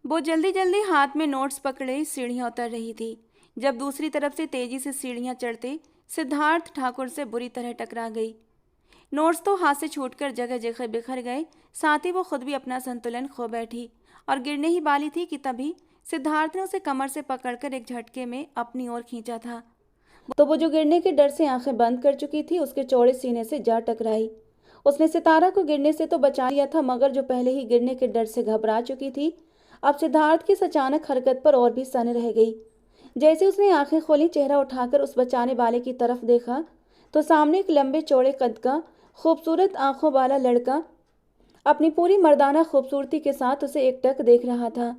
वो जल्दी जल्दी हाथ में नोट्स पकड़े सीढ़ियां उतर रही थी जब दूसरी तरफ से तेजी से सीढ़ियां चढ़ते सिद्धार्थ ठाकुर से बुरी तरह टकरा गई। नोट्स तो हाथ से छूटकर जगह जगह बिखर गए, साथ ही वो खुद भी अपना संतुलन खो बैठी और गिरने ही वाली थी कि तभी सिद्धार्थ ने उसे कमर से पकड़कर एक झटके में अपनी ओर खींचा था। तो वो जो गिरने के डर से आंखें बंद कर चुकी थी उसके चौड़े सीने से जा टकराई। उसने सितारा को गिरने से तो बचा लिया था, मगर जो पहले ही गिरने के डर से घबरा चुकी थी अब सिद्धार्थ की इस अचानक हरकत पर और भी सन रह गई। जैसे उसने आंखें खोली, चेहरा उठाकर उस बचाने वाले की तरफ देखा तो सामने एक लंबे चौड़े कद का खूबसूरत आंखों वाला लड़का अपनी पूरी मर्दाना खूबसूरती के साथ उसे एकटक देख रहा था।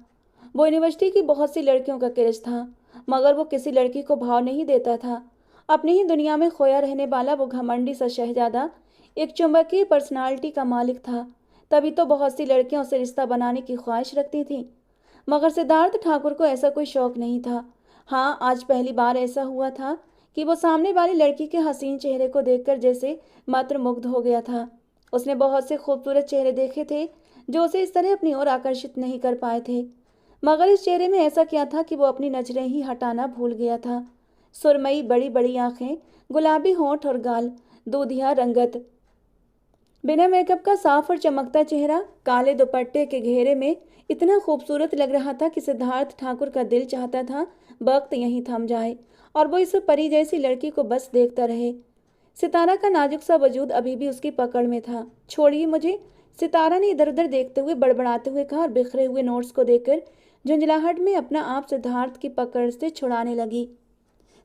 वो यूनिवर्सिटी की बहुत सी लड़कियों का क्रेज था, मगर वो किसी लड़की को भाव नहीं देता था। अपनी ही दुनिया में खोया रहने वाला वो घमंडी सा शहजादा एक चुंबकीय पर्सनालिटी का मालिक था। तभी तो बहुत सी लड़कियां उसे रिश्ता बनाने की ख्वाहिश रखती थीं, मगर सिद्धार्थ ठाकुर को ऐसा कोई शौक नहीं था। हाँ, आज पहली बार ऐसा हुआ था कि वो सामने वाली लड़की के हसीन चेहरे को देखकर जैसे मंत्रमुग्ध हो गया था। उसने बहुत से खूबसूरत चेहरे देखे थे जो उसे इस तरह अपनी ओर आकर्षित नहीं कर पाए थे, मगर इस चेहरे में ऐसा क्या था कि वो अपनी नजरें ही हटाना भूल गया था। सुरमई बड़ी बड़ी आंखें, गुलाबी होंठ और गाल, दूधिया रंगत, बिना मेकअप का साफ और चमकता चेहरा काले दुपट्टे के घेरे में इतना खूबसूरत लग रहा था कि सिद्धार्थ ठाकुर का दिल चाहता था वक्त यहीं थम जाए और वो इस परी जैसी लड़की को बस देखता रहे। सितारा का नाजुक सा वजूद अभी भी उसकी पकड़ में था। छोड़िए मुझे, सितारा ने इधर उधर देखते हुए बड़बड़ाते हुए कहा और बिखरे हुए नोट्स को देखकर झुंझलाहट में अपना आप सिद्धार्थ की पकड़ से छुड़ाने लगी।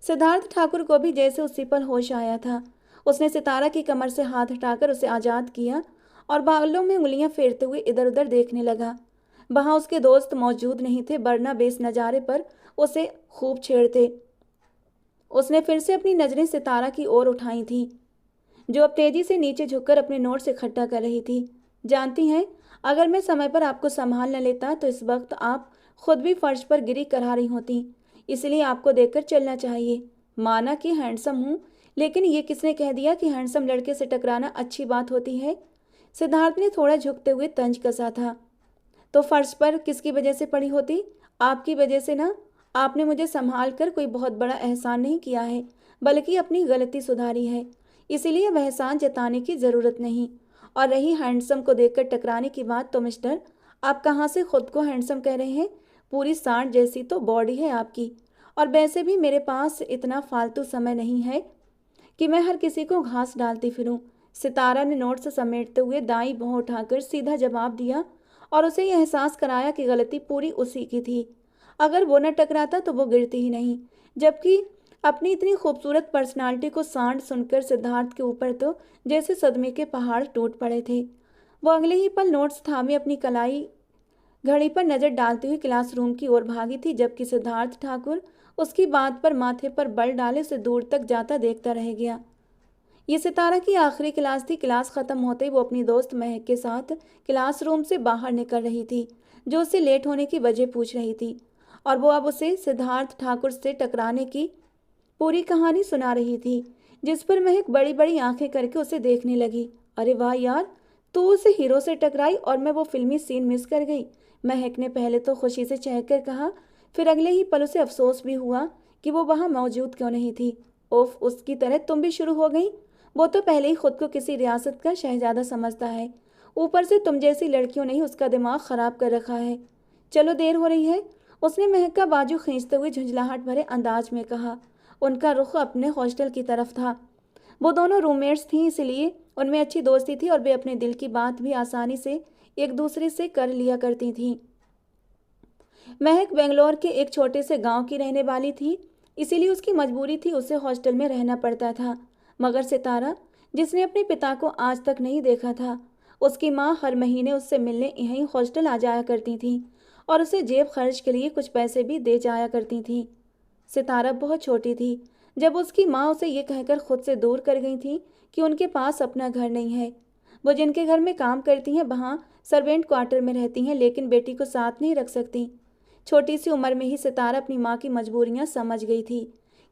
सिद्धार्थ ठाकुर को भी जैसे उसी पर होश आया था। उसने सितारा की कमर से हाथ हटाकर उसे आज़ाद किया और बालों में उंगलियां फेरते हुए इधर उधर देखने लगा। वहां उसके दोस्त मौजूद नहीं थे, वरना बेस नज़ारे पर उसे खूब छेड़ते। उसने फिर से अपनी नज़रें सितारा की ओर उठाई थीं, जो अब तेजी से नीचे झुककर अपने नोट्स इकट्ठा कर रही थी। जानती हैं, अगर मैं समय पर आपको संभाल न लेता तो इस वक्त आप खुद भी फर्श पर गिरी करा रही होती। इसलिए आपको देखकर चलना चाहिए। माना कि हैंडसम हूँ, लेकिन ये किसने कह दिया कि हैंडसम लड़के से टकराना अच्छी बात होती है? सिद्धार्थ ने थोड़ा झुकते हुए तंज कसा था। तो फर्श पर किसकी वजह से पड़ी होती? आपकी वजह से ना। आपने मुझे संभाल कर कोई बहुत बड़ा एहसान नहीं किया है, बल्कि अपनी गलती सुधारी है। इसीलिए वह एहसान जताने की ज़रूरत नहीं। और रही हैंडसम को देखकर टकराने की बात, तो मिस्टर, आप कहाँ से खुद को हैंडसम कह रहे हैं? पूरी सांड जैसी तो बॉडी है आपकी। और वैसे भी मेरे पास इतना फालतू समय नहीं है कि मैं हर किसी को घास डालती फिरूं। सितारा ने नोट से समेटते हुए दाईं भौं उठाकर सीधा जवाब दिया और उसे यह एहसास कराया कि गलती पूरी उसी की थी। अगर वो न टकराता तो वो गिरती ही नहीं। जबकि अपनी इतनी खूबसूरत पर्सनालिटी को सांड सुनकर सिद्धार्थ के ऊपर तो जैसे सदमे के पहाड़ टूट पड़े थे। वो अगले ही पल नोट्स थामे अपनी कलाई घड़ी पर नजर डालती हुई क्लासरूम की ओर भागी थी, जबकि सिद्धार्थ ठाकुर उसकी बात पर माथे पर बल डाले उसे दूर तक जाता देखता रह गया। ये सितारा की आखिरी क्लास थी। क्लास खत्म होते ही वो अपनी दोस्त महक के साथ क्लासरूम से बाहर निकल रही थी, जो उससे लेट होने की वजह पूछ रही थी, और वो अब उसे सिद्धार्थ ठाकुर से टकराने की पूरी कहानी सुना रही थी, जिस पर महक बड़ी बड़ी आंखें करके उसे देखने लगी। अरे वाह यार, तू उसे हीरो से टकराई और मैं वो फिल्मी सीन मिस कर गई। महक ने पहले तो खुशी से चहकर कहा, फिर अगले ही पल उसे अफसोस भी हुआ कि वो वहां मौजूद क्यों नहीं थी। ओफ, उसकी तरह तुम भी शुरू हो गई। वो तो पहले ही खुद को किसी रियासत का शहजादा समझता है, ऊपर से तुम जैसी लड़कियों ने ही उसका दिमाग खराब कर रखा है। चलो, देर हो रही है, उसने महक का बाजू खींचते हुए झुंझलाहट भरे अंदाज में कहा। उनका रुख अपने हॉस्टल की तरफ था। वो दोनों रूममेट्स थीं, इसलिए उनमें अच्छी दोस्ती थी और वे अपने दिल की बात भी आसानी से एक दूसरे से कर लिया करती थीं। महक बेंगलोर के एक छोटे से गांव की रहने वाली थी, इसीलिए उसकी मजबूरी थी उसे हॉस्टल में रहना पड़ता था। मगर सितारा, जिसने अपने पिता को आज तक नहीं देखा था, उसकी माँ हर महीने उससे मिलने यहीं हॉस्टल आ जाया करती थी और उसे जेब खर्च के लिए कुछ पैसे भी दे जाया करती थी। सितारा बहुत छोटी थी जब उसकी माँ उसे ये कहकर खुद से दूर कर गई थी कि उनके पास अपना घर नहीं है। वो जिनके घर में काम करती हैं वहाँ सर्वेंट क्वार्टर में रहती हैं, लेकिन बेटी को साथ नहीं रख सकती। छोटी सी उम्र में ही सितारा अपनी माँ की मजबूरियाँ समझ गई थी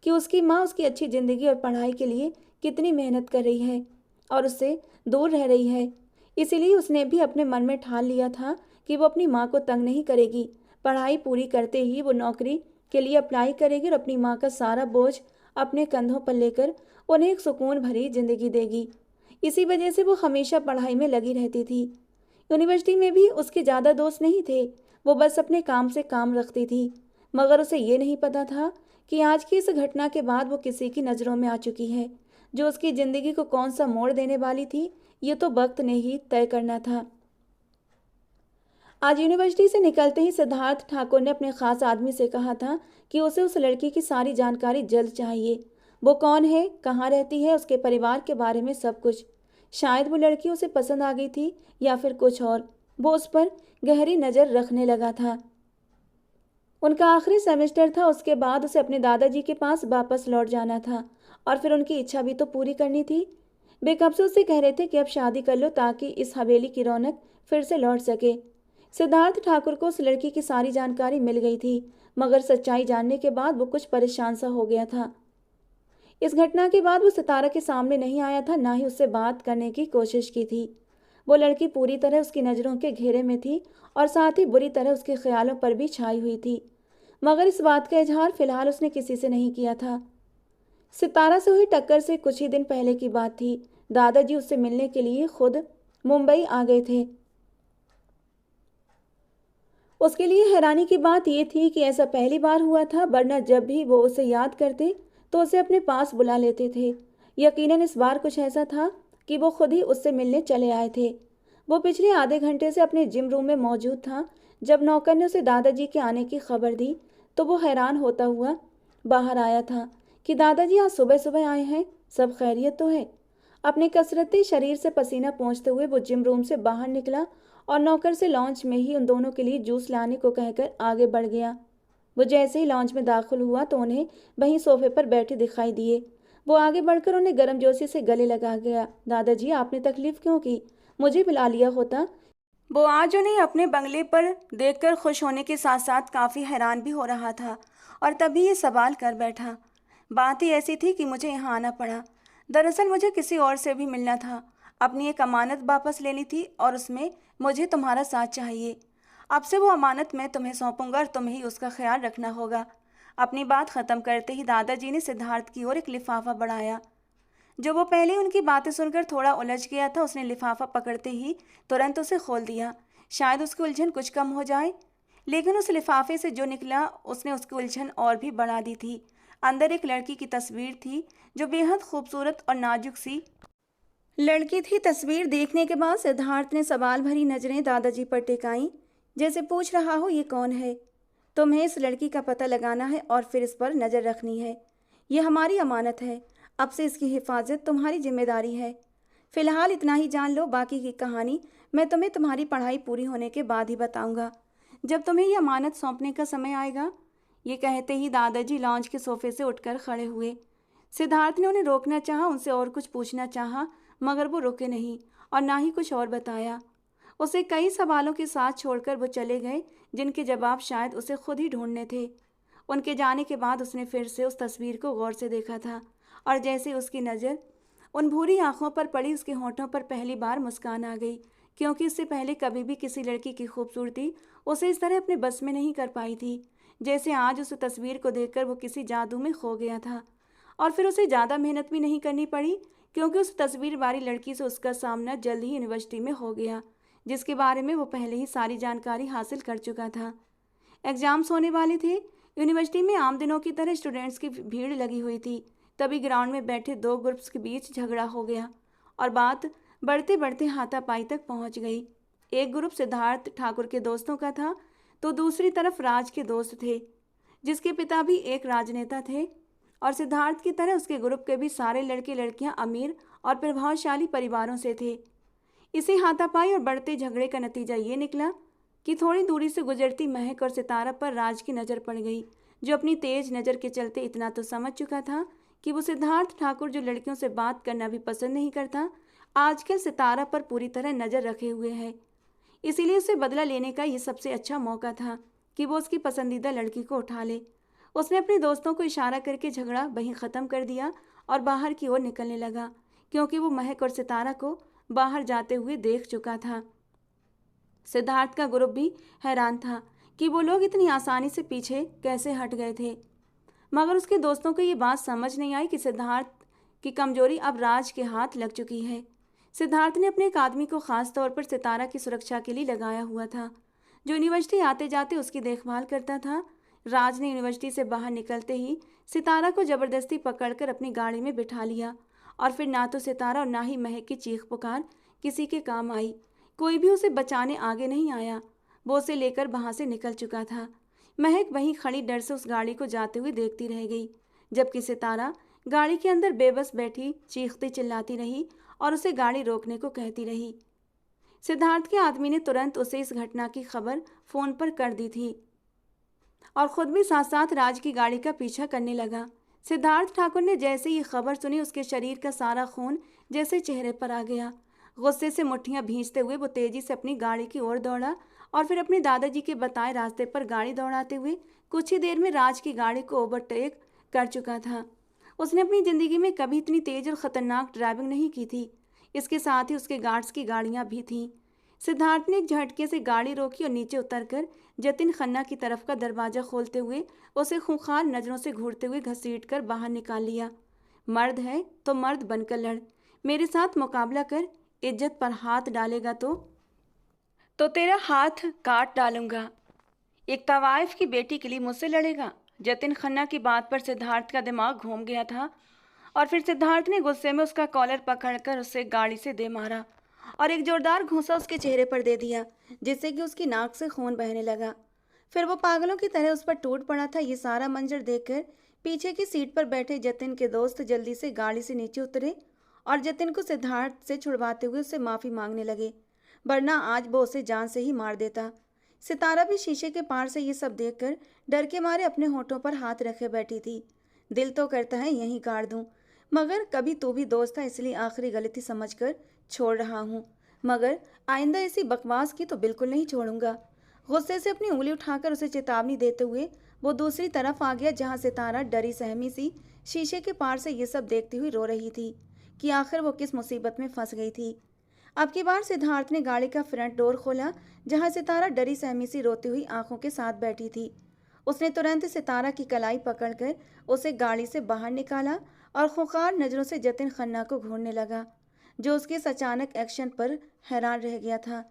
कि उसकी माँ उसकी अच्छी ज़िंदगी और पढ़ाई के लिए कितनी मेहनत कर रही है और उससे दूर रह रही है। इसीलिए उसने भी अपने मन में ठान लिया था कि वो अपनी माँ को तंग नहीं करेगी, पढ़ाई पूरी करते ही वो नौकरी के लिए अप्लाई करेगी और अपनी माँ का सारा बोझ अपने कंधों पर लेकर उन्हें एक सुकून भरी जिंदगी देगी। इसी वजह से वो हमेशा पढ़ाई में लगी रहती थी। यूनिवर्सिटी में भी उसके ज़्यादा दोस्त नहीं थे। वो बस अपने काम से काम रखती थी। मगर उसे ये नहीं पता था कि आज की इस घटना के बाद वो किसी की नज़रों में आ चुकी है, जो उसकी ज़िंदगी को कौन सा मोड़ देने वाली थी, ये तो वक्त ने ही तय करना था। आज यूनिवर्सिटी से निकलते ही सिद्धार्थ ठाकुर ने अपने खास आदमी से कहा था कि उसे उस लड़की की सारी जानकारी जल्द चाहिए। वो कौन है, कहाँ रहती है, उसके परिवार के बारे में सब कुछ। शायद वो लड़की उसे पसंद आ गई थी या फिर कुछ और। वो उस पर गहरी नज़र रखने लगा था। उनका आखिरी सेमेस्टर था, उसके बाद उसे अपने दादाजी के पास वापस लौट जाना था और फिर उनकी इच्छा भी तो पूरी करनी थी। वे कब से उससे कह रहे थे कि अब शादी कर लो ताकि इस हवेली की रौनक फिर से लौट सके। सिद्धार्थ ठाकुर को उस लड़की की सारी जानकारी मिल गई थी, मगर सच्चाई जानने के बाद वो कुछ परेशान सा हो गया था। इस घटना के बाद वो सितारा के सामने नहीं आया था, ना ही उससे बात करने की कोशिश की थी। वो लड़की पूरी तरह उसकी नज़रों के घेरे में थी और साथ ही बुरी तरह उसके ख्यालों पर भी छाई हुई थी। मगर इस बात का इजहार फिलहाल उसने किसी से नहीं किया था। सितारा से हुई टक्कर से कुछ ही दिन पहले की बात थी। दादाजी उससे मिलने के लिए खुद मुंबई आ गए थे। उसके लिए हैरानी की बात यह थी कि ऐसा पहली बार हुआ था, वरना जब भी वो उसे याद करते तो उसे अपने पास बुला लेते थे। यकीनन इस बार कुछ ऐसा था कि वो खुद ही उससे मिलने चले आए थे। वो पिछले आधे घंटे से अपने जिम रूम में मौजूद था। जब नौकर ने उसे दादाजी के आने की खबर दी तो वो हैरान होता हुआ बाहर आया था कि दादाजी आज सुबह सुबह आए हैं, सब खैरियत तो है। अपने कसरती शरीर से पसीना पोंछते हुए वो जिम रूम से बाहर निकला और नौकर से लॉन्च में ही उन दोनों के लिए जूस लाने को कहकर आगे बढ़ गया। वो जैसे ही लॉन्च में दाखिल हुआ तो उन्हें वहीं सोफे पर बैठे दिखाई दिए। वो आगे बढ़कर उन्हें गर्मजोशी से गले लगा गया। दादाजी, आपने तकलीफ क्यों की? मुझे बुला लिया होता। वो आज उन्हें अपने बंगले पर देखकर खुश होने के साथ साथ काफ़ी हैरान भी हो रहा था और तभी ये सवाल कर बैठा। बात ही ऐसी थी कि मुझे यहाँ आना पड़ा। दरअसल मुझे किसी और से भी मिलना था, अपनी एक अमानत वापस लेनी थी और उसमें मुझे तुम्हारा साथ चाहिए। अब से वो अमानत मैं तुम्हें सौंपूंगा और तुम्हें ही उसका ख्याल रखना होगा। अपनी बात ख़त्म करते ही दादाजी ने सिद्धार्थ की ओर एक लिफाफा बढ़ाया। जो वो पहले उनकी बातें सुनकर थोड़ा उलझ गया था, उसने लिफाफा पकड़ते ही तुरंत उसे खोल दिया। शायद उसकी उलझन कुछ कम हो जाए, लेकिन उस लिफाफे से जो निकला उसने उसकी उलझन और भी बढ़ा दी थी। अंदर एक लड़की की तस्वीर थी जो बेहद खूबसूरत और नाजुक सी लड़की थी। तस्वीर देखने के बाद सिद्धार्थ ने सवाल भरी नजरें दादाजी पर टिकाई, जैसे पूछ रहा हो ये कौन है। तुम्हें इस लड़की का पता लगाना है और फिर इस पर नज़र रखनी है। ये हमारी अमानत है, अब से इसकी हिफाजत तुम्हारी जिम्मेदारी है। फिलहाल इतना ही जान लो, बाकी की कहानी मैं तुम्हें तुम्हारी पढ़ाई पूरी होने के बाद ही बताऊंगा, जब तुम्हें ये अमानत सौंपने का समय आएगा। ये कहते ही दादाजी लॉन्च के सोफे से उठकर खड़े हुए। सिद्धार्थ ने उन्हें रोकना चाहा, उनसे और कुछ पूछना चाहा, मगर वो रुके नहीं और ना ही कुछ और बताया। उसे कई सवालों के साथ छोड़कर वो चले गए, जिनके जवाब शायद उसे खुद ही ढूंढने थे। उनके जाने के बाद उसने फिर से उस तस्वीर को गौर से देखा था और जैसे उसकी नज़र उन भूरी आंखों पर पड़ी, उसके होंठों पर पहली बार मुस्कान आ गई, क्योंकि उससे पहले कभी भी किसी लड़की की खूबसूरती उसे इस तरह अपने बस में नहीं कर पाई थी। जैसे आज उस तस्वीर को देखकर वो किसी जादू में खो गया था। और फिर उसे ज़्यादा मेहनत भी नहीं करनी पड़ी, क्योंकि उस तस्वीर वाली लड़की से उसका सामना जल्द ही यूनिवर्सिटी में हो गया, जिसके बारे में वो पहले ही सारी जानकारी हासिल कर चुका था। एग्ज़ाम्स होने वाले थे। यूनिवर्सिटी में आम दिनों की तरह स्टूडेंट्स की भीड़ लगी हुई थी। तभी ग्राउंड में बैठे दो ग्रुप्स के बीच झगड़ा हो गया और बात बढ़ते बढ़ते हाथापाई तक पहुंच गई। एक ग्रुप सिद्धार्थ ठाकुर के दोस्तों का था तो दूसरी तरफ राज के दोस्त थे, जिसके पिता भी एक राजनेता थे। और सिद्धार्थ की तरह उसके ग्रुप के भी सारे लड़के लड़कियां अमीर और प्रभावशाली परिवारों से थे। इसी हाथापाई और बढ़ते झगड़े का नतीजा ये निकला कि थोड़ी दूरी से गुजरती महक और सितारा पर राज की नज़र पड़ गई, जो अपनी तेज नज़र के चलते इतना तो समझ चुका था कि वो सिद्धार्थ ठाकुर, जो लड़कियों से बात करना भी पसंद नहीं करता, आजकल सितारा पर पूरी तरह नज़र रखे हुए है। इसीलिए उसे बदला लेने का ये सबसे अच्छा मौका था कि वो उसकी पसंदीदा लड़की को उठा ले। उसने अपने दोस्तों को इशारा करके झगड़ा वहीं ख़त्म कर दिया और बाहर की ओर निकलने लगा, क्योंकि वो महक और सितारा को बाहर जाते हुए देख चुका था। सिद्धार्थ का ग्रुप भी हैरान था कि वो लोग इतनी आसानी से पीछे कैसे हट गए थे। मगर उसके दोस्तों को ये बात समझ नहीं आई कि सिद्धार्थ की कमजोरी अब राज के हाथ लग चुकी है। सिद्धार्थ ने अपने एक आदमी को खास तौर पर सितारा की सुरक्षा के लिए लगाया हुआ था, जो यूनिवर्सिटी आते जाते उसकी देखभाल करता था। राज ने यूनिवर्सिटी से बाहर निकलते ही सितारा को जबरदस्ती पकड़कर अपनी गाड़ी में बिठा लिया और फिर ना तो सितारा और ना ही महक की चीख पुकार किसी के काम आई। कोई भी उसे बचाने आगे नहीं आया। वो उसे लेकर वहां से निकल चुका था। महक वहीं खड़ी डर से उस गाड़ी को जाते हुए देखती रह गई, जबकि सितारा गाड़ी के अंदर बेबस बैठी चीखती चिल्लाती रही और उसे गाड़ी रोकने को कहती रही। सिद्धार्थ के आदमी ने तुरंत उसे इस घटना की खबर फोन पर कर दी थी और खुद भी साथ साथ राज की गाड़ी का पीछा करने लगा। सिद्धार्थ ठाकुर ने जैसे ये खबर सुनी, उसके शरीर का सारा खून जैसे चेहरे पर आ गया। गुस्से से मुट्ठियां भींचते हुए वो तेजी से अपनी गाड़ी की ओर दौड़ा और फिर अपने दादाजी के बताए रास्ते पर गाड़ी दौड़ाते हुए कुछ ही देर में राज की गाड़ी को ओवरटेक कर चुका था। उसने अपनी जिंदगी में कभी इतनी तेज और खतरनाक ड्राइविंग नहीं की थी। इसके साथ ही उसके गार्ड्स की गाड़ियां भी थीं। सिद्धार्थ ने एक झटके से गाड़ी रोकी और नीचे उतरकर जतिन खन्ना की तरफ का दरवाजा खोलते हुए उसे खूंखार नजरों से घूरते हुए घसीटकर बाहर निकाल लिया। मर्द है तो मर्द बनकर लड़, मेरे साथ मुकाबला कर। इज्जत पर हाथ डालेगा तो तेरा हाथ काट डालूंगा। एक तवाइफ की बेटी के लिए मुझसे लड़ेगा। जतिन खन्ना की बात पर सिद्धार्थ का दिमाग घूम गया था और फिर सिद्धार्थ ने गुस्से में उसका कॉलर पकड़कर उसे गाड़ी से दे मारा और एक जोरदार घूंसा उसके चेहरे पर दे दिया, जिससे कि उसकी नाक से खून बहने लगा। फिर वो पागलों की तरह उस पर टूट पड़ा था। ये सारा मंजर देखकर पीछे की सीट पर बैठे जतिन के दोस्त जल्दी से गाड़ी से नीचे उतरे और जतिन को सिद्धार्थ से छुड़वाते हुए उससे माफी मांगने लगे, वरना आज वो उसे जान से ही मार देता। सितारा भी शीशे के पार से ये सब देखकर डर के मारे अपने होठों पर हाथ रखे बैठी थी। दिल तो करता है यहीं काट दूं, मगर कभी तू भी दोस्त था इसलिए आखिरी गलती समझकर छोड़ रहा हूँ, मगर आइंदा ऐसी बकवास की तो बिल्कुल नहीं छोड़ूंगा। गुस्से से अपनी उंगली उठाकर उसे चेतावनी देते हुए वो दूसरी तरफ आ गया, जहाँ सितारा डरी सहमी सी शीशे के पार से ये सब देखती हुई रो रही थी कि आखिर वो किस मुसीबत में फंस गई थी। अब की बार सिद्धार्थ ने गाड़ी का फ्रंट डोर खोला, जहां सितारा डरी सहमी सी रोती हुई आंखों के साथ बैठी थी। उसने तुरंत सितारा की कलाई पकड़कर उसे गाड़ी से बाहर निकाला और खुंखार नजरों से जतिन खन्ना को घूरने लगा, जो उसके इस अचानक एक्शन पर हैरान रह गया था।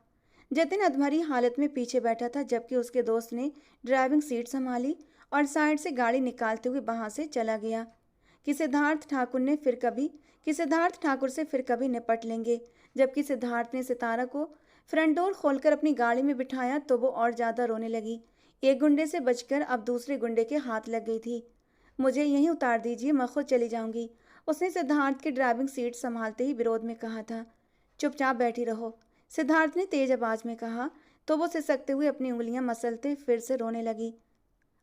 जतिन अधमरी हालत में पीछे बैठा था, जबकि उसके दोस्त ने ड्राइविंग सीट संभाली और साइड से गाड़ी निकालते हुए वहां से चला गया कि सिद्धार्थ ठाकुर से फिर कभी निपट लेंगे। जबकि सिद्धार्थ ने सितारा को फ्रंट डोर खोलकर अपनी गाड़ी में बिठाया तो वो और ज्यादा रोने लगी। एक गुंडे से बचकर अब दूसरे गुंडे के हाथ लग गई थी। मुझे यहीं उतार दीजिए, मैं खुद चली जाऊंगी, उसने सिद्धार्थ की ड्राइविंग सीट संभालते ही विरोध में कहा था। चुपचाप बैठी रहो, सिद्धार्थ ने तेज आवाज में कहा तो वो सिसकते हुए अपनी उंगलियां मसलते फिर से रोने लगी।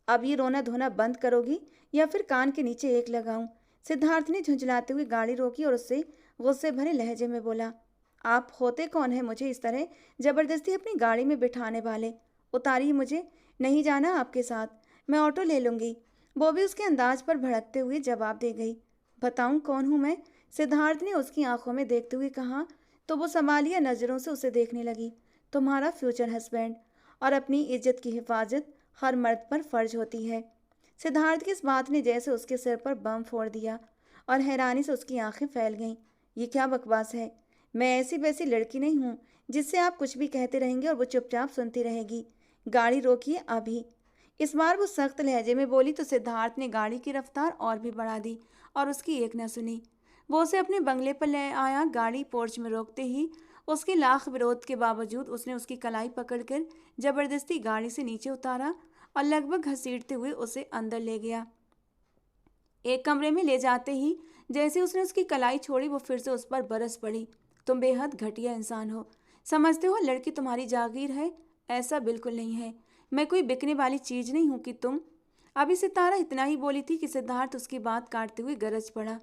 अब ये रोना धोना बंद करोगी या फिर कान के नीचे एक लगाऊं? सिद्धार्थ ने झुंझलाते हुए गाड़ी रोकी और उससे गुस्से भरे लहजे में बोला, आप होते कौन है मुझे इस तरह जबरदस्ती अपनी गाड़ी में बिठाने वाले? उतारिए मुझे, नहीं जाना आपके साथ, मैं ऑटो ले लूंगी। वो भी उसके अंदाज पर भड़कते हुए जवाब दे गई। बताऊं कौन हूं मैं? सिद्धार्थ ने उसकी आंखों में देखते हुए कहा तो वो संभालिया नजरों से उसे देखने लगी। तुम्हारा फ्यूचर हस्बैंड, और अपनी इज्जत की हिफाजत हर मर्द पर फर्ज होती है। सिद्धार्थ की इस बात ने जैसे उसके सिर पर बम फोड़ दिया और हैरानी से उसकी आंखें फैल गईं। ये क्या बकवास है? मैं ऐसी वैसी लड़की नहीं हूँ जिससे आप कुछ भी कहते रहेंगे और वो चुपचाप सुनती रहेगी। गाड़ी रोकिए अभी। इस बार वो सख्त लहजे में बोली तो सिद्धार्थ ने गाड़ी की रफ्तार और भी बढ़ा दी और उसकी एक न सुनी। वो उसे अपने बंगले पर ले आया। गाड़ी पोर्च में रोकते ही उसके लाख विरोध के बावजूद उसने उसकी कलाई पकड़कर जबरदस्ती गाड़ी से नीचे उतारा और लगभग घसीटते हुए उसे अंदर ले गया। एक कमरे में ले जाते ही जैसे उसने उसकी कलाई छोड़ी वो फिर से उस पर बरस पड़ी। तुम बेहद घटिया इंसान हो, समझते हो लड़की तुम्हारी जागीर है? ऐसा बिल्कुल नहीं है, मैं कोई बिकने वाली चीज नहीं हूं कि तुम। अभी सितारा इतना ही बोली थी कि सिद्धार्थ उसकी बात काटते हुए गरज पड़ा,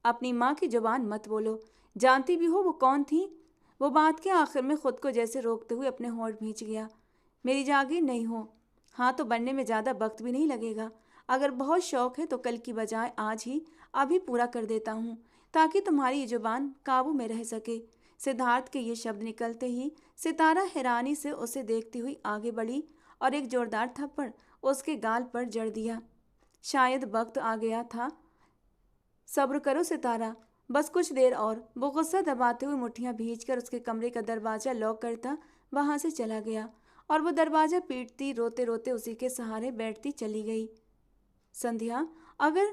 अपनी माँ की जुबान मत बोलो, जानती भी हो वो कौन थी? वो बात के आखिर में खुद को जैसे रोकते हुए अपने होंठ भींच गया। मेरी जागीर नहीं हो? हाँ तो बनने में ज़्यादा वक्त भी नहीं लगेगा। अगर बहुत शौक है तो कल की बजाय आज ही अभी पूरा कर देता हूँ, ताकि तुम्हारी ये जुबान काबू में रह सके। सिद्धार्थ के ये शब्द निकलते ही सितारा हैरानी से उसे देखती हुई आगे बढ़ी और एक जोरदार थप्पड़ उसके गाल पर जड़ दिया। शायद वक्त आ गया था। सब्र करो सितारा, बस कुछ देर और। वो गुस्सा दबाते हुए मुट्ठियां भींचकर उसके कमरे का दरवाजा लॉक करता वहां से चला गया और वो दरवाजा पीटती रोते रोते उसी के सहारे बैठती चली गई। संध्या, अगर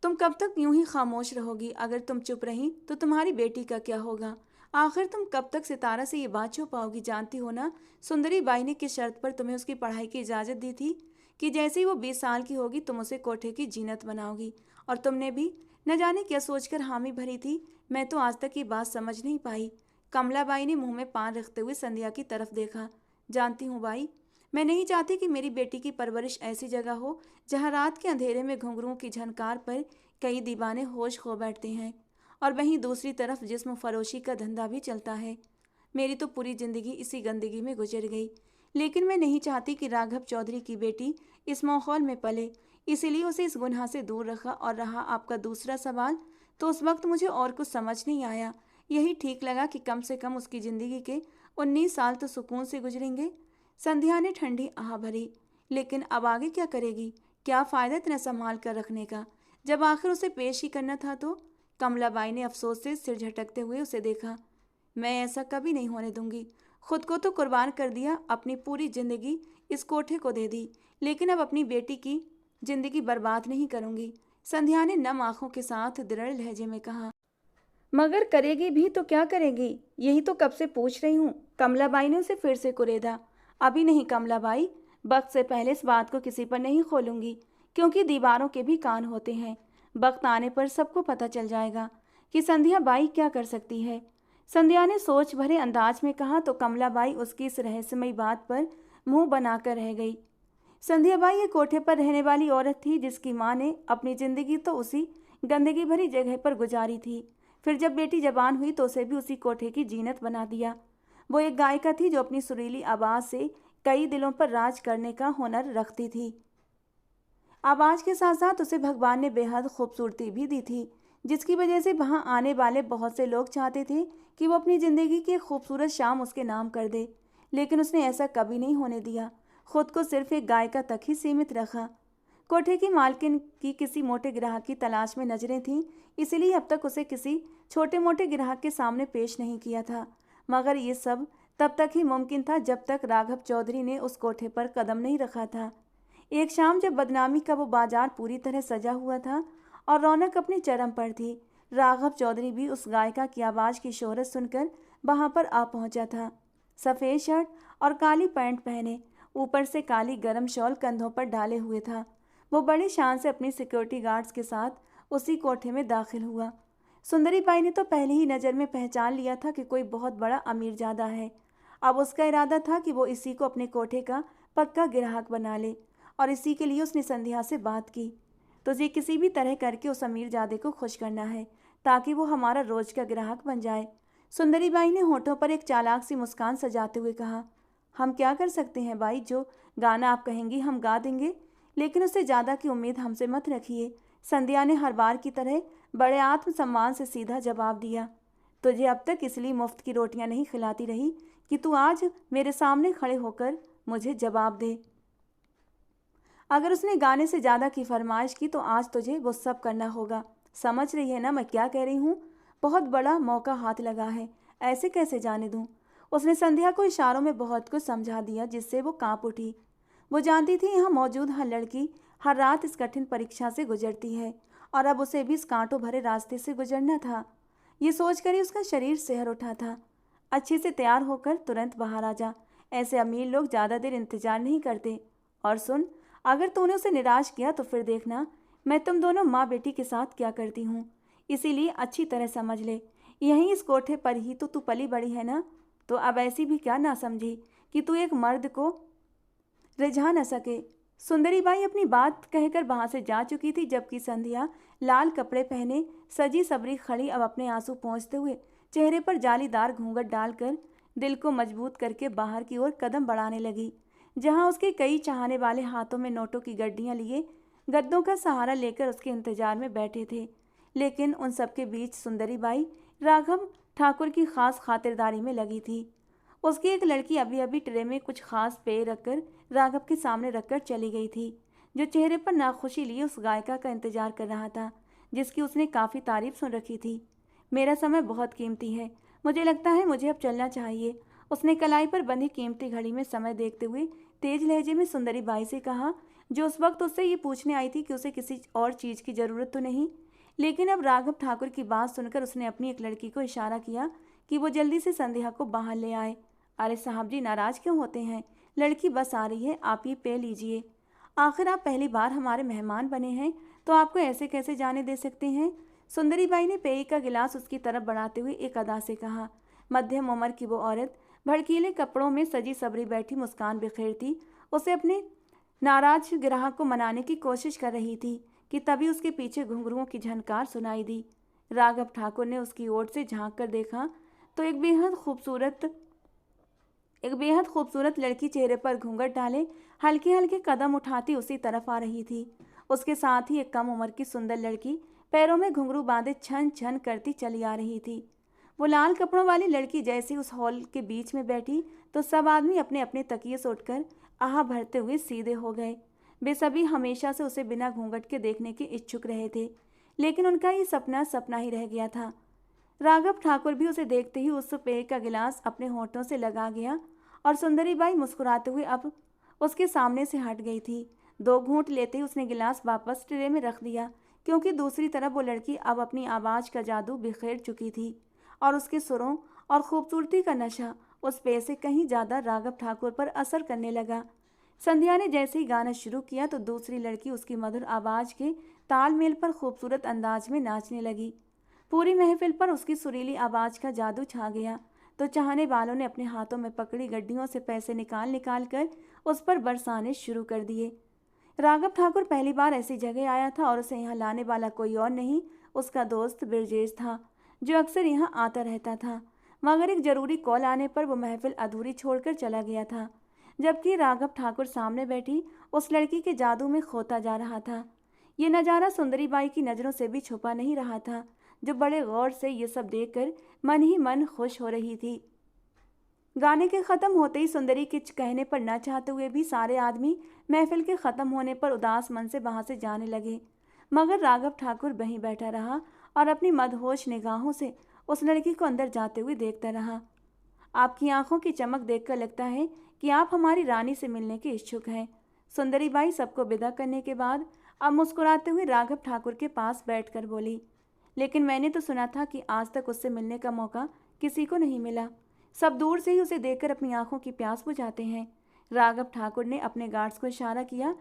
तुम कब तक यूं ही खामोश रहोगी? अगर तुम चुप रही तो तुम्हारी बेटी का क्या होगा? आखिर तुम कब तक सितारा से ये बात छुपाओगी? जानती हो ना, सुंदरी बाई ने किस शर्त पर तुम्हें उसकी पढ़ाई की इजाज़त दी थी कि जैसे ही वो 20 साल की होगी तुम उसे कोठे की जीनत बनाओगी। और तुमने भी न जाने क्या सोचकर हामी भरी थी। मैं तो आज तक ये बात समझ नहीं पाई। कमलाबाई ने मुंह में पान रखते हुए संध्या की तरफ देखा। जानती हूँ बाई, मैं नहीं चाहती कि मेरी बेटी की परवरिश ऐसी जगह हो जहाँ रात के अंधेरे में घुंघरुओं की झनकार पर कई दीवाने होश खो बैठते हैं और वहीं दूसरी तरफ जिस्म फरोशी का धंधा भी चलता है। मेरी तो पूरी जिंदगी इसी गंदगी में गुजर गई, लेकिन मैं नहीं चाहती कि राघव चौधरी की बेटी इस माहौल में पले, इसीलिए उसे इस गुनाह से दूर रखा। और रहा आपका दूसरा सवाल, तो उस वक्त मुझे और कुछ समझ नहीं आया। यही ठीक लगा कि कम से कम उसकी ज़िंदगी के 19 साल तो सुकून से गुजरेंगे। संध्या ने ठंडी आह भरी। लेकिन अब आगे क्या करेगी? क्या फ़ायदा इतना संभाल कर रखने का, जब आखिर उसे पेश ही करना था तो? कमलाबाई ने अफसोस से सिर झटकते हुए उसे देखा। मैं ऐसा कभी नहीं होने दूंगी। खुद को तो कुर्बान कर दिया, अपनी पूरी जिंदगी इस कोठे को दे दी, लेकिन अब अपनी बेटी की जिंदगी बर्बाद नहीं करूंगी। संध्या ने नम आंखों के साथ दृढ़ लहजे में कहा। मगर करेगी भी तो क्या करेगी? यही तो कब से पूछ रही हूँ। कमलाबाई ने उसे फिर से कुरेदा। अभी नहीं कमलाबाई, वक्त से पहले इस बात को किसी पर नहीं खोलूंगी, क्योंकि दीवारों के भी कान होते हैं। वक्त आने पर सबको पता चल जाएगा कि संध्या बाई क्या कर सकती है। संध्या ने सोच भरे अंदाज में कहा तो कमलाबाई उसकी इस रहस्यमयी बात पर मुंह बनाकर रह गई। संध्या बाई ये कोठे पर रहने वाली औरत थी जिसकी माँ ने अपनी जिंदगी तो उसी गंदगी भरी जगह पर गुजारी थी। फिर जब बेटी जवान हुई तो उसे भी उसी कोठे की जीनत बना दिया। वो एक गायिका थी जो अपनी सुरीली आवाज़ से कई दिलों पर राज करने का हुनर रखती थी। आवाज़ के साथ साथ उसे भगवान ने बेहद खूबसूरती भी दी थी, जिसकी वजह से वहाँ आने वाले बहुत से लोग चाहते थे कि वो अपनी ज़िंदगी की एक खूबसूरत शाम उसके नाम कर दे। लेकिन उसने ऐसा कभी नहीं होने दिया। खुद को सिर्फ एक गायिका तक ही सीमित रखा। कोठे की मालकिन की किसी मोटे ग्राहक की तलाश में नजरें थीं, इसीलिए अब तक उसे किसी छोटे मोटे ग्राहक के सामने पेश नहीं किया था। मगर ये सब तब तक ही मुमकिन था जब तक राघव चौधरी ने उस कोठे पर कदम नहीं रखा था। एक शाम जब बदनामी का वो बाजार पूरी तरह सजा हुआ था और रौनक अपने चरम पर थी, राघव चौधरी भी उस गायिका की आवाज़ की शोहरत सुनकर वहां पर आ पहुंचा था। सफ़ेद शर्ट और काली पैंट पहने, ऊपर से काली गरम शॉल कंधों पर डाले हुए था। वो बड़ी शान से अपनी सिक्योरिटी गार्ड्स के साथ उसी कोठे में दाखिल हुआ। सुंदरी बाई ने तो पहले ही नज़र में पहचान लिया था कि कोई बहुत बड़ा अमीरजादा है। अब उसका इरादा था कि वो इसी को अपने कोठे का पक्का ग्राहक बना ले, और इसी के लिए उसने संध्या से बात की। तुझे किसी भी तरह करके उस अमीरजादे को खुश करना है ताकि वो हमारा रोज का ग्राहक बन जाए। सुंदरी बाई ने होठों पर एक चालाक सी मुस्कान सजाते हुए कहा। हम क्या कर सकते हैं बाई, जो गाना आप कहेंगी हम गा देंगे, लेकिन उससे ज़्यादा की उम्मीद हमसे मत रखिए। संध्या ने हर बार की तरह बड़े आत्मसम्मान से सीधा जवाब दिया। तुझे अब तक इसलिए मुफ्त की रोटियां नहीं खिलाती रही कि तू आज मेरे सामने खड़े होकर मुझे जवाब दे। अगर उसने गाने से ज़्यादा की फरमाइश की तो आज तुझे वो सब करना होगा। समझ रही है ना मैं क्या कह रही हूँ? बहुत बड़ा मौका हाथ लगा है, ऐसे कैसे जाने दूँ? उसने संध्या को इशारों में बहुत कुछ समझा दिया जिससे वो कांप उठी। वो जानती थी यहाँ मौजूद हर लड़की हर रात इस कठिन परीक्षा से गुजरती है और अब उसे भी इस कांटों भरे रास्ते से गुजरना था। ये सोचकर ही उसका शरीर सिहर उठा था। अच्छे से तैयार होकर तुरंत बाहर आ जा, ऐसे अमीर लोग ज़्यादा देर इंतजार नहीं करते। और सुन, अगर तूने उसे निराश किया तो फिर देखना मैं तुम दोनों माँ बेटी के साथ क्या करती हूँ। इसीलिए अच्छी तरह समझ ले, यहीं इस कोठे पर ही तो तू पली बड़ी है ना, तो अब ऐसी भी क्या ना समझी कि तू एक मर्द को रिझा न सके। सुंदरी बाई अपनी बात कहकर वहां से जा चुकी थी, जबकि संध्या लाल कपड़े पहने सजी सबरी खड़ी अब अपने आंसू पोंछते हुए चेहरे पर जालीदार घूंघट डालकर दिल को मजबूत करके बाहर की ओर कदम बढ़ाने लगी, जहां उसके कई चाहने वाले हाथों में नोटों की गड्डियां लिए गद्दों का सहारा लेकर उसके इंतजार में बैठे थे। लेकिन उन सबके बीच सुंदरी बाई राघव ठाकुर की खास खातिरदारी में लगी थी। उसकी एक लड़की अभी अभी ट्रे में कुछ खास पेय रखकर राघव के सामने रखकर चली गई थी, जो चेहरे पर नाखुशी लिए उस गायिका का इंतजार कर रहा था जिसकी उसने काफ़ी तारीफ सुन रखी थी। मेरा समय बहुत कीमती है, मुझे लगता है मुझे अब चलना चाहिए, उसने कलाई पर बंधी कीमती घड़ी में समय देखते हुए तेज लहजे में सुंदरी बाई से कहा, जो उस वक्त उससे ये पूछने आई थी कि उसे किसी और चीज़ की ज़रूरत तो नहीं। लेकिन अब राघव ठाकुर की बात सुनकर उसने अपनी एक लड़की को इशारा किया कि वो जल्दी से संध्या को बाहर ले आए। अरे साहब जी, नाराज़ क्यों होते हैं? लड़की बस आ रही है, आप ये पे लीजिए। आखिर आप पहली बार हमारे मेहमान बने हैं, तो आपको ऐसे कैसे जाने दे सकते हैं? सुंदरी बाई ने पेय का गिलास उसकी तरफ बढ़ाते हुए एक अदा से कहा। मध्यम उम्र की वो औरत भड़कीले कपड़ों में सजी सबरी बैठी मुस्कान बिखेरती उसे अपने नाराज ग्राहक को मनाने की कोशिश कर रही थी कि तभी उसके पीछे घुंघरुओं की झनकार सुनाई दी। राघव ठाकुर ने उसकी ओर से झांक कर देखा तो एक बेहद खूबसूरत लड़की चेहरे पर घूंघट डाले हल्के हल्के कदम उठाती उसी तरफ आ रही थी। उसके साथ ही एक कम उम्र की सुंदर लड़की पैरों में घुंघरू बांधे छन छन करती चली आ रही थी। वो लाल कपड़ों वाली लड़की जैसी उस हॉल के बीच में बैठी तो सब आदमी अपने अपने तकिए से उठकर आह भरते हुए सीधे हो गए। वे सभी हमेशा से उसे बिना घूंघट के देखने के इच्छुक रहे थे, लेकिन उनका ये सपना सपना ही रह गया था। राघव ठाकुर भी उसे देखते ही उस पेय का गिलास अपने होठों से लगा गया और सुंदरी बाई मुस्कुराते हुए अब उसके सामने से हट गई थी। 2 घूंट लेते ही उसने गिलास वापस ट्रे में रख दिया, क्योंकि दूसरी तरफ वो लड़की अब अपनी आवाज़ का जादू बिखेर चुकी थी और उसके सुरों और खूबसूरती का नशा उस पेय से कहीं ज़्यादा राघव ठाकुर पर असर करने लगा। संध्या ने जैसे ही गाना शुरू किया तो दूसरी लड़की उसकी मधुर आवाज़ के तालमेल पर खूबसूरत अंदाज में नाचने लगी। पूरी महफिल पर उसकी सुरीली आवाज़ का जादू छा गया तो चाहने वालों ने अपने हाथों में पकड़ी गड्डियों से पैसे निकाल निकाल कर उस पर बरसाने शुरू कर दिए। राघव ठाकुर पहली बार ऐसी जगह आया था और उसे यहाँ लाने वाला कोई और नहीं, उसका दोस्त बिरजेश था, जो अक्सर यहाँ आता रहता था। मगर एक ज़रूरी कॉल आने पर वो महफिल अधूरी छोड़कर चला गया था, जबकि राघव ठाकुर सामने बैठी उस लड़की के जादू में खोता जा रहा था। ये नज़ारा सुंदरी बाई की नज़रों से भी छुपा नहीं रहा था, जो बड़े गौर से ये सब देखकर मन ही मन खुश हो रही थी। गाने के ख़त्म होते ही सुंदरी के कहने पर न चाहते हुए भी सारे आदमी महफिल के ख़त्म होने पर उदास मन से वहाँ से जाने लगे, मगर राघव ठाकुर वहीं बैठा रहा और अपनी मदहोश निगाहों से उस लड़की को अंदर जाते हुए देखता रहा। आपकी आंखों की चमक देखकर लगता है कि आप हमारी रानी से मिलने के इच्छुक हैं। सुंदरी बाई सबको विदा करने के बाद अब मुस्कुराते हुए राघव ठाकुर के पास बैठकर बोली, लेकिन मैंने तो सुना था कि आज तक उससे मिलने का मौका किसी को नहीं मिला। सब दूर से ही उसे देखकर अपनी आंखों की प्यास बुझाते हैं। राघव ठाकुर ने अपने गार्ड्स को इशारा किया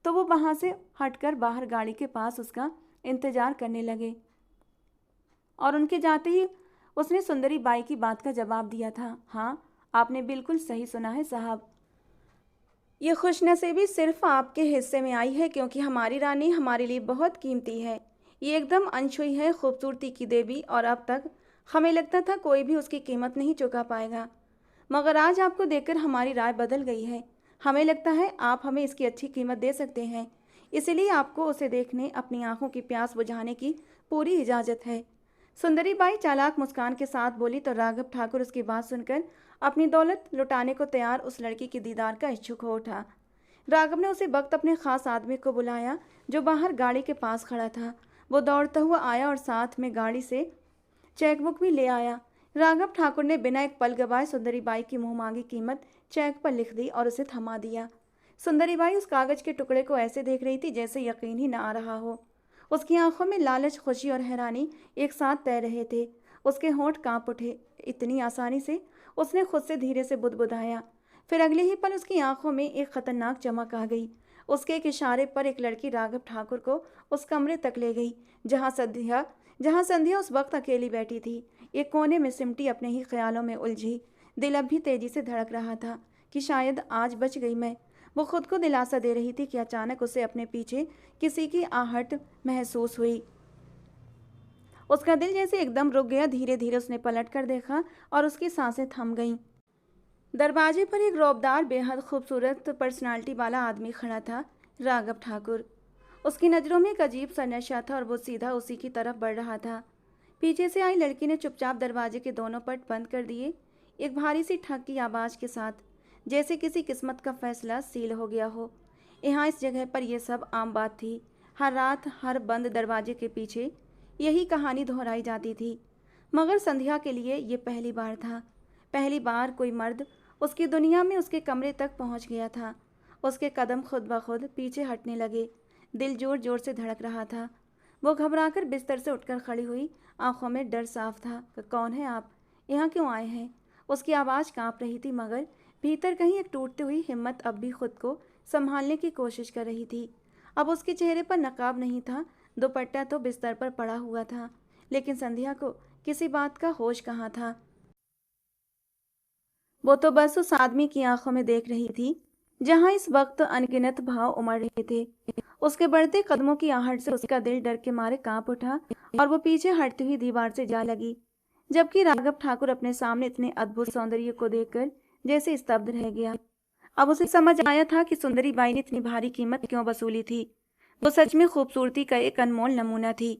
तो वो वहाँ से हटकर बाहर गाड़ी के पास उसका इंतजार करने लगे और उनके जाते ही उसने सुंदरी बाई की बात का जवाब दिया था। हाँ, आपने बिल्कुल सही सुना है साहब, ये खुशनसीबी सिर्फ आपके हिस्से में आई है, क्योंकि हमारी रानी हमारे लिए बहुत कीमती है। ये एकदम अनछुई है खूबसूरती की देवी और अब तक हमें लगता था कोई भी उसकी कीमत नहीं चुका पाएगा, मगर आज आपको देखकर हमारी राय बदल गई है। हमें लगता है आप हमें इसकी अच्छी कीमत दे सकते हैं, इसीलिए आपको उसे देखने, अपनी आंखों की प्यास बुझाने की पूरी इजाज़त है। सुंदरी बाई चालाक मुस्कान के साथ बोली तो राघव ठाकुर उसकी बात सुनकर अपनी दौलत लुटाने को तैयार उस लड़की के दीदार का इच्छुक हो उठा। राघव ने उसी वक्त अपने खास आदमी को बुलाया जो बाहर गाड़ी के पास खड़ा था। वो दौड़ता हुआ आया और साथ में गाड़ी से चेकबुक भी ले आया। राघव ठाकुर ने बिना एक पल गवाए सुंदरी बाई की मुँह मांगी कीमत चेक पर लिख दी और उसे थमा दिया। सुंदरी बाई उस कागज के टुकड़े को ऐसे देख रही थी जैसे यकीन ही न आ रहा हो। उसकी आंखों में लालच, खुशी और हैरानी एक साथ तैर रहे थे। उसके होंठ कांप उठे। इतनी आसानी से उसने खुद से धीरे से बुदबुदाया। फिर अगले ही पल उसकी आंखों में एक खतरनाक चमक आ गई। उसके एक इशारे पर एक लड़की राघव ठाकुर को उस कमरे तक ले गई जहाँ संध्या उस वक्त अकेली बैठी थी, एक कोने में सिमटी अपने ही ख्यालों में उलझी। दिल अब भी तेजी से धड़क रहा था कि शायद आज बच गई मैं। वो खुद को दिलासा दे रही थी कि अचानक उसे अपने पीछे किसी की आहट महसूस हुई। उसका दिल जैसे एकदम रुक गया। धीरे धीरे उसने पलट कर देखा और उसकी सांसें थम गईं। दरवाजे पर एक रौबदार, बेहद खूबसूरत पर्सनालिटी वाला आदमी खड़ा था, राघव ठाकुर। उसकी नज़रों में एक अजीब सा नशा था और वो सीधा उसी की तरफ बढ़ रहा था। पीछे से आई लड़की ने चुपचाप दरवाजे के दोनों पट बंद कर दिए, एक भारी सी ठक की आवाज के साथ, जैसे किसी किस्मत का फैसला सील हो गया हो। यहाँ इस जगह पर यह सब आम बात थी। हर रात हर बंद दरवाजे के पीछे यही कहानी दोहराई जाती थी। मगर संध्या के लिए ये पहली बार था। पहली बार कोई मर्द उसकी दुनिया में उसके कमरे तक पहुंच गया था। उसके कदम खुद ब खुद पीछे हटने लगे। दिल जोर जोर से धड़क रहा था। वो घबराकर बिस्तर से उठकर खड़ी हुई, आंखों में डर साफ था। कौन है आप? यहाँ क्यों आए हैं? उसकी आवाज़ कांप रही थी, मगर भीतर कहीं एक टूटती हुई हिम्मत अब भी खुद को संभालने की कोशिश कर रही थी। अब उसके चेहरे पर नकाब नहीं था, दुपट्टा तो बिस्तर पर पड़ा हुआ था, लेकिन संध्या को किसी बात का होश कहाँ था। वो तो बस उस आदमी की आंखों में देख रही थी, जहां इस वक्त अनगिनत भाव उमड़ रहे थे। उसके बढ़ते कदमों की आहट से उसका दिल डर के मारे कांप उठा और वो पीछे हटती हुई दीवार से जा लगी, जबकि राघव ठाकुर अपने सामने इतने अद्भुत सौंदर्य को देखकर जैसे स्तब्ध रह गया। अब उसे समझ आया था कि सुंदरी बाई ने इतनी भारी कीमत क्यों वसूली थी। वो सच में खूबसूरती का एक अनमोल नमूना थी।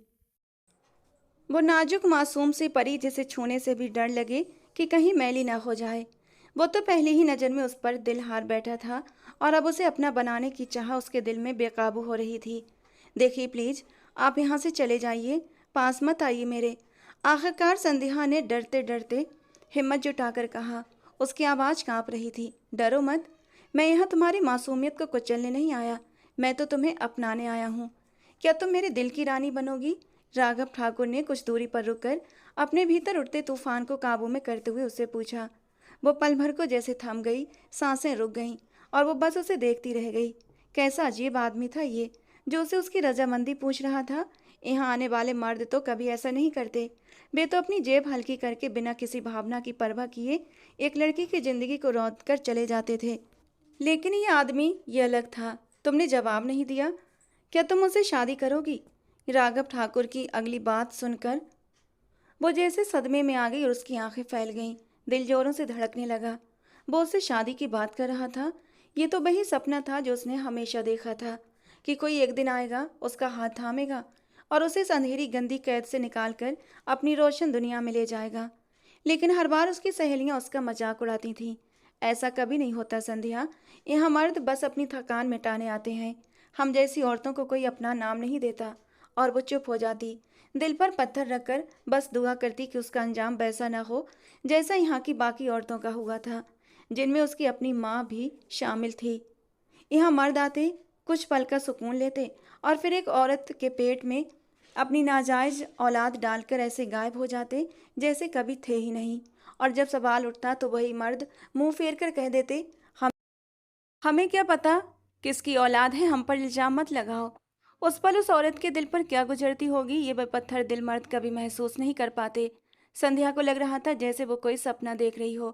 वो नाजुक मासूम सी परी जिसे छूने से भी डर लगे कि कहीं मैली ना हो जाए। वो तो पहले ही नज़र में उस पर दिल हार बैठा था और अब उसे अपना बनाने की चाह उसके दिल में बेकाबू हो रही थी। देखिए प्लीज, आप यहाँ से चले जाइए, पास मत आइए मेरे। आखिरकार संध्या ने डरते डरते हिम्मत जुटाकर कहा। उसकी आवाज़ कांप रही थी। डरो मत, मैं यहाँ तुम्हारी मासूमियत को कुचलने नहीं आया, मैं तो तुम्हें अपनाने आया हूँ। क्या तुम मेरे दिल की रानी बनोगी? राघव ठाकुर ने कुछ दूरी पर रुककर अपने भीतर उठते तूफान को काबू में करते हुए उससे पूछा। वो पल भर को जैसे थम गई, सांसें रुक गईं और वो बस उसे देखती रह गई। कैसा अजीब आदमी था ये, जो उसे उसकी रजामंदी पूछ रहा था। यहाँ आने वाले मर्द तो कभी ऐसा नहीं करते। वे तो अपनी जेब हल्की करके बिना किसी भावना की परवाह किए एक लड़की की जिंदगी को रौंद कर चले जाते थे। लेकिन ये आदमी ये अलग था। तुमने जवाब नहीं दिया। क्या तुम मुझसे शादी करोगी? राघव ठाकुर की अगली बात सुनकर वो जैसे सदमे में आ गई और उसकी आंखें फैल गईं। दिल जोरों से धड़कने लगा। वो उससे शादी की बात कर रहा था। ये तो वही सपना था जो उसने हमेशा देखा था, कि कोई एक दिन आएगा, उसका हाथ थामेगा और उसे इस अंधेरी गंदी कैद से निकालकर अपनी रोशन दुनिया में ले जाएगा। लेकिन हर बार उसकी सहेलियां उसका मजाक उड़ाती थीं। ऐसा कभी नहीं होता संध्या, यहाँ मर्द बस अपनी थकान मिटाने आते हैं। हम जैसी औरतों को कोई अपना नाम नहीं देता। और वो चुप हो जाती, दिल पर पत्थर रखकर बस दुआ करती कि उसका अंजाम वैसा न हो जैसा यहाँ की बाकी औरतों का हुआ था, जिनमें उसकी अपनी माँ भी शामिल थी। यहाँ मर्द आते, कुछ पल का सुकून लेते और फिर एक औरत के पेट में अपनी नाजायज औलाद डालकर ऐसे गायब हो जाते जैसे कभी थे ही नहीं। और जब सवाल उठता तो वही मर्द मुंह फेर कर कह देते, हम हमें क्या पता किसकी औलाद है, हम पर इल्जाम मत लगाओ। उस पल उस औरत के दिल पर क्या गुजरती होगी, ये बेपत्थर दिल मर्द कभी महसूस नहीं कर पाते। संध्या को लग रहा था जैसे वो कोई सपना देख रही हो।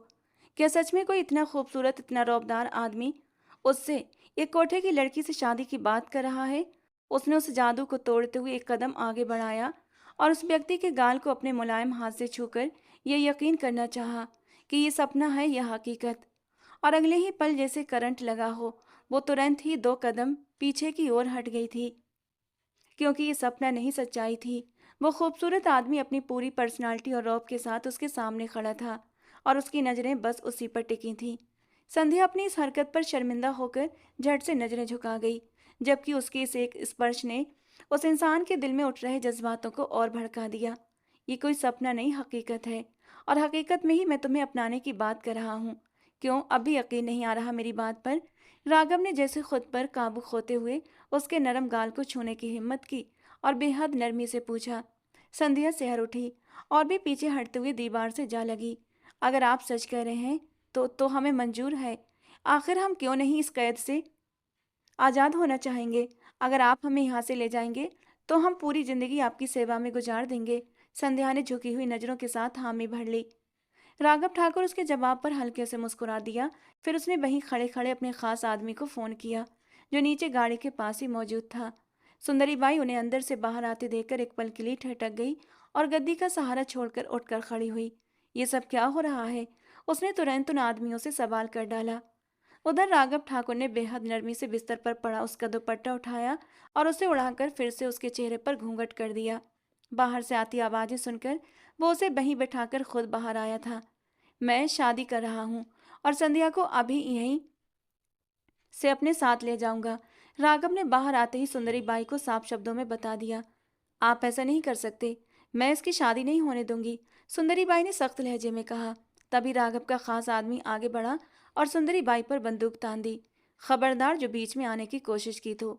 क्या सच में कोई इतना खूबसूरत, इतना रौबदार आदमी उससे, एक कोठे की लड़की से शादी की बात कर रहा है? उसने उस जादू को तोड़ते हुए एक कदम आगे बढ़ाया और उस व्यक्ति के गाल को अपने मुलायम हाथ से छूकर यह यकीन करना चाहा कि ये सपना है या हकीकत। और अगले ही पल जैसे करंट लगा हो, वो तुरंत ही 2 कदम पीछे की ओर हट गई थी, क्योंकि ये सपना नहीं, सच्चाई थी। वो खूबसूरत आदमी अपनी पूरी पर्सनालिटी और रौब के साथ उसके सामने खड़ा था और उसकी नज़रें बस उसी पर टिकी थीं। संध्या अपनी इस हरकत पर शर्मिंदा होकर झट से नज़रें झुका गई, जबकि उसके इस एक स्पर्श ने उस इंसान के दिल में उठ रहे जज्बातों को और भड़का दिया। ये कोई सपना नहीं, हकीकत है, और हकीकत में ही मैं तुम्हें अपनाने की बात कर रहा हूँ। क्यों, अब भी यकीन नहीं आ रहा मेरी बात पर? राघव ने जैसे खुद पर काबू खोते हुए उसके नरम गाल को छूने की हिम्मत की और बेहद नरमी से पूछा। संध्या सिहर उठी और भी पीछे हटते हुए दीवार से जा लगी। अगर आप सच कह रहे हैं तो हमें मंजूर है। आखिर हम क्यों नहीं इस कैद से आज़ाद होना चाहेंगे? अगर आप हमें यहाँ से ले जाएंगे तो हम पूरी जिंदगी आपकी सेवा में गुजार देंगे। संध्या ने झुकी हुई नज़रों के साथ हामी भर ली। राघव ठाकुर उसके जवाब पर हल्के से मुस्कुरा दिया। फिर उसने वहीं खड़े खड़े अपने खास आदमी को फ़ोन किया, जो नीचे गाड़ी के पास ही मौजूद था। सुंदरी बाई उन्हें अंदर से बाहर आते देखकर एक पल के लिए ठहटक गई और गद्दी का सहारा छोड़कर उठकर खड़ी हुई। ये सब क्या हो रहा है? उसने तुरंत उन आदमियों से सवाल कर डाला। उधर राघव ठाकुर ने बेहद नरमी से बिस्तर पर पड़ा उसका दुपट्टा उठाया और उसे उड़ाकर फिर से उसके चेहरे पर घूंघट कर दिया। बाहर से आती आवाज़ें सुनकर वो उसे वहीं बिठाकर खुद बाहर आया था। मैं शादी कर रहा हूँ और संध्या को अभी यहीं से अपने साथ ले जाऊंगा। राघव ने बाहर आते ही सुंदरी बाई को साफ शब्दों में बता दिया। आप ऐसा नहीं कर सकते, मैं इसकी शादी नहीं होने दूंगी, सुंदरी बाई ने सख्त लहजे में कहा। तभी राघव का खास आदमी आगे बढ़ा और सुंदरी बाई पर बंदूक तान दी। खबरदार जो बीच में आने की कोशिश की तो।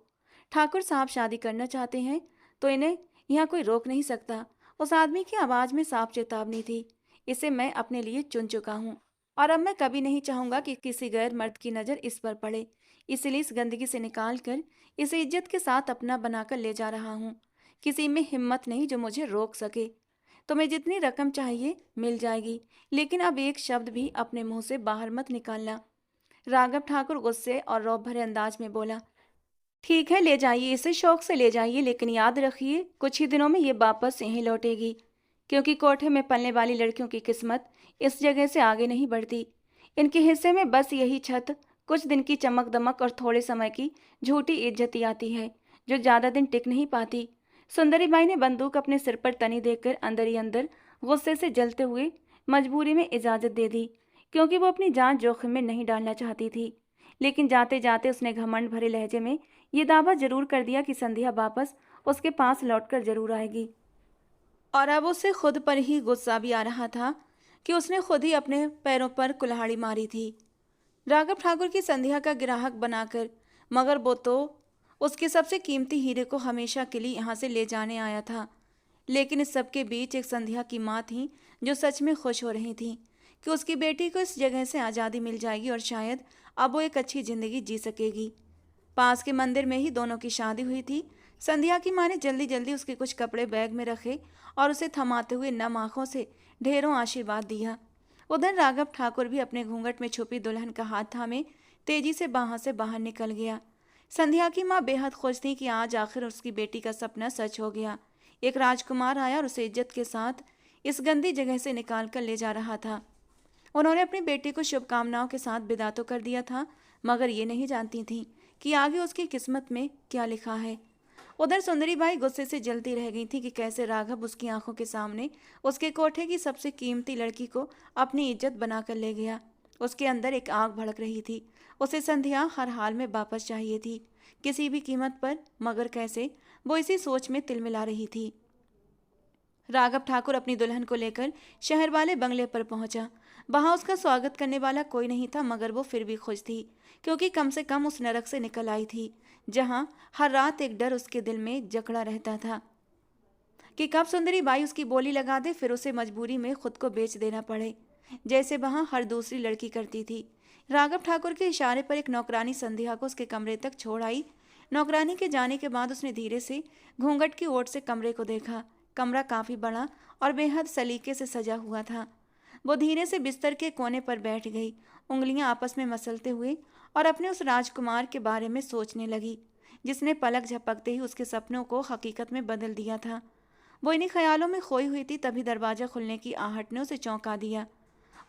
ठाकुर साहब शादी करना चाहते हैं तो इन्हें यहाँ कोई रोक नहीं सकता। उस आदमी की आवाज में साफ चेतावनी थी। इसे मैं अपने लिए चुन चुका हूँ और अब मैं कभी नहीं चाहूंगा कि किसी गैर मर्द की नजर इस पर पड़े। इसलिए इस गंदगी से निकाल कर इसे इज्जत के साथ अपना बनाकर ले जा रहा हूँ। किसी में हिम्मत नहीं जो मुझे रोक सके। तुम्हें जितनी रकम चाहिए मिल जाएगी, लेकिन अब एक शब्द भी अपने मुंह से बाहर मत निकालना। राघव ठाकुर गुस्से और रौब भरे अंदाज में बोला। ठीक है, ले जाइए इसे, शौक से ले जाइए, लेकिन याद रखिए कुछ ही दिनों में ये वापस यहीं लौटेगी, क्योंकि कोठे में पलने वाली लड़कियों की किस्मत इस जगह से आगे नहीं बढ़ती। इनके हिस्से में बस यही छत, कुछ दिन की चमक दमक और थोड़े समय की झूठी इज्जती आती है, जो ज्यादा दिन टिक नहीं पाती। सुंदरी बाई ने बंदूक अपने सिर पर तनी देकर अंदर ही अंदर गुस्से से जलते हुए मजबूरी में इजाजत दे दी, क्योंकि वो अपनी जान जोखिम में नहीं डालना चाहती थी। लेकिन जाते जाते उसने घमंड भरे लहजे में ये दावा जरूर कर दिया कि संध्या वापस उसके पास लौटकर जरूर आएगी। और अब उसे खुद पर ही गुस्सा भी आ रहा था कि उसने खुद ही अपने पैरों पर कुल्हाड़ी मारी थी, राघव ठाकुर की संध्या का ग्राहक बनाकर। मगर वो तो उसके सबसे कीमती हीरे को हमेशा के लिए यहाँ से ले जाने आया था। लेकिन इस सबके बीच एक संध्या की माँ थी जो सच में खुश हो रही थी कि उसकी बेटी को इस जगह से आज़ादी मिल जाएगी और शायद अब वो एक अच्छी जिंदगी जी सकेगी। पास के मंदिर में ही दोनों की शादी हुई थी। संध्या की माँ ने जल्दी जल्दी उसके कुछ कपड़े बैग में रखे और उसे थमाते हुए नम आंखों से ढेरों आशीर्वाद दिया। उधर राघव ठाकुर भी अपने घूंघट में छुपी दुल्हन का हाथ थामे तेजी से वहां से बाहर निकल गया। संध्या की माँ बेहद खुश थी कि आज आखिर उसकी बेटी का सपना सच हो गया। एक राजकुमार आया और उसे इज्जत के साथ इस गंदी जगह से निकाल कर ले जा रहा था। उन्होंने अपनी बेटी को शुभकामनाओं के साथ विदा तो कर दिया था, मगर ये नहीं जानती थी कि आगे उसकी किस्मत में क्या लिखा है। उधर सुंदरी बाई गुस्से से जलती रह गई थी कि कैसे राघव उसकी आंखों के सामने उसके कोठे की सबसे कीमती लड़की को अपनी इज्जत बनाकर ले गया। उसके अंदर एक आग भड़क रही थी। उसे संध्या हर हाल में वापस चाहिए थी, किसी भी कीमत पर, मगर कैसे, वो इसी सोच में तिलमिला रही थी। राघव ठाकुर अपनी दुल्हन को लेकर शहर वाले बंगले पर पहुंचा। वहां उसका स्वागत करने वाला कोई नहीं था, मगर वो फिर भी खुश थी, क्योंकि कम से कम उस नरक से निकल आई थी जहां हर रात एक डर उसके दिल में जकड़ा रहता था कि कब सुंदरी बाई उसकी बोली लगा दे, फिर उसे मजबूरी में खुद को बेच देना पड़े, जैसे वहां हर दूसरी लड़की करती थी। राघव ठाकुर के इशारे पर एक नौकरानी संध्या को उसके कमरे तक छोड़ आई। नौकरानी के जाने के बाद उसने धीरे से घूंघट की ओट से कमरे को देखा। कमरा काफी बड़ा और बेहद सलीके से सजा हुआ था। वो धीरे से बिस्तर के कोने पर बैठ गई, उंगलियां आपस में मसलते हुए, और अपने उस राजकुमार के बारे में सोचने लगी जिसने पलक झपकते ही उसके सपनों को हकीकत में बदल दिया था। वो इन्हीं ख्यालों में खोई हुई थी, तभी दरवाजा खुलने की आहट ने उसे चौंका दिया।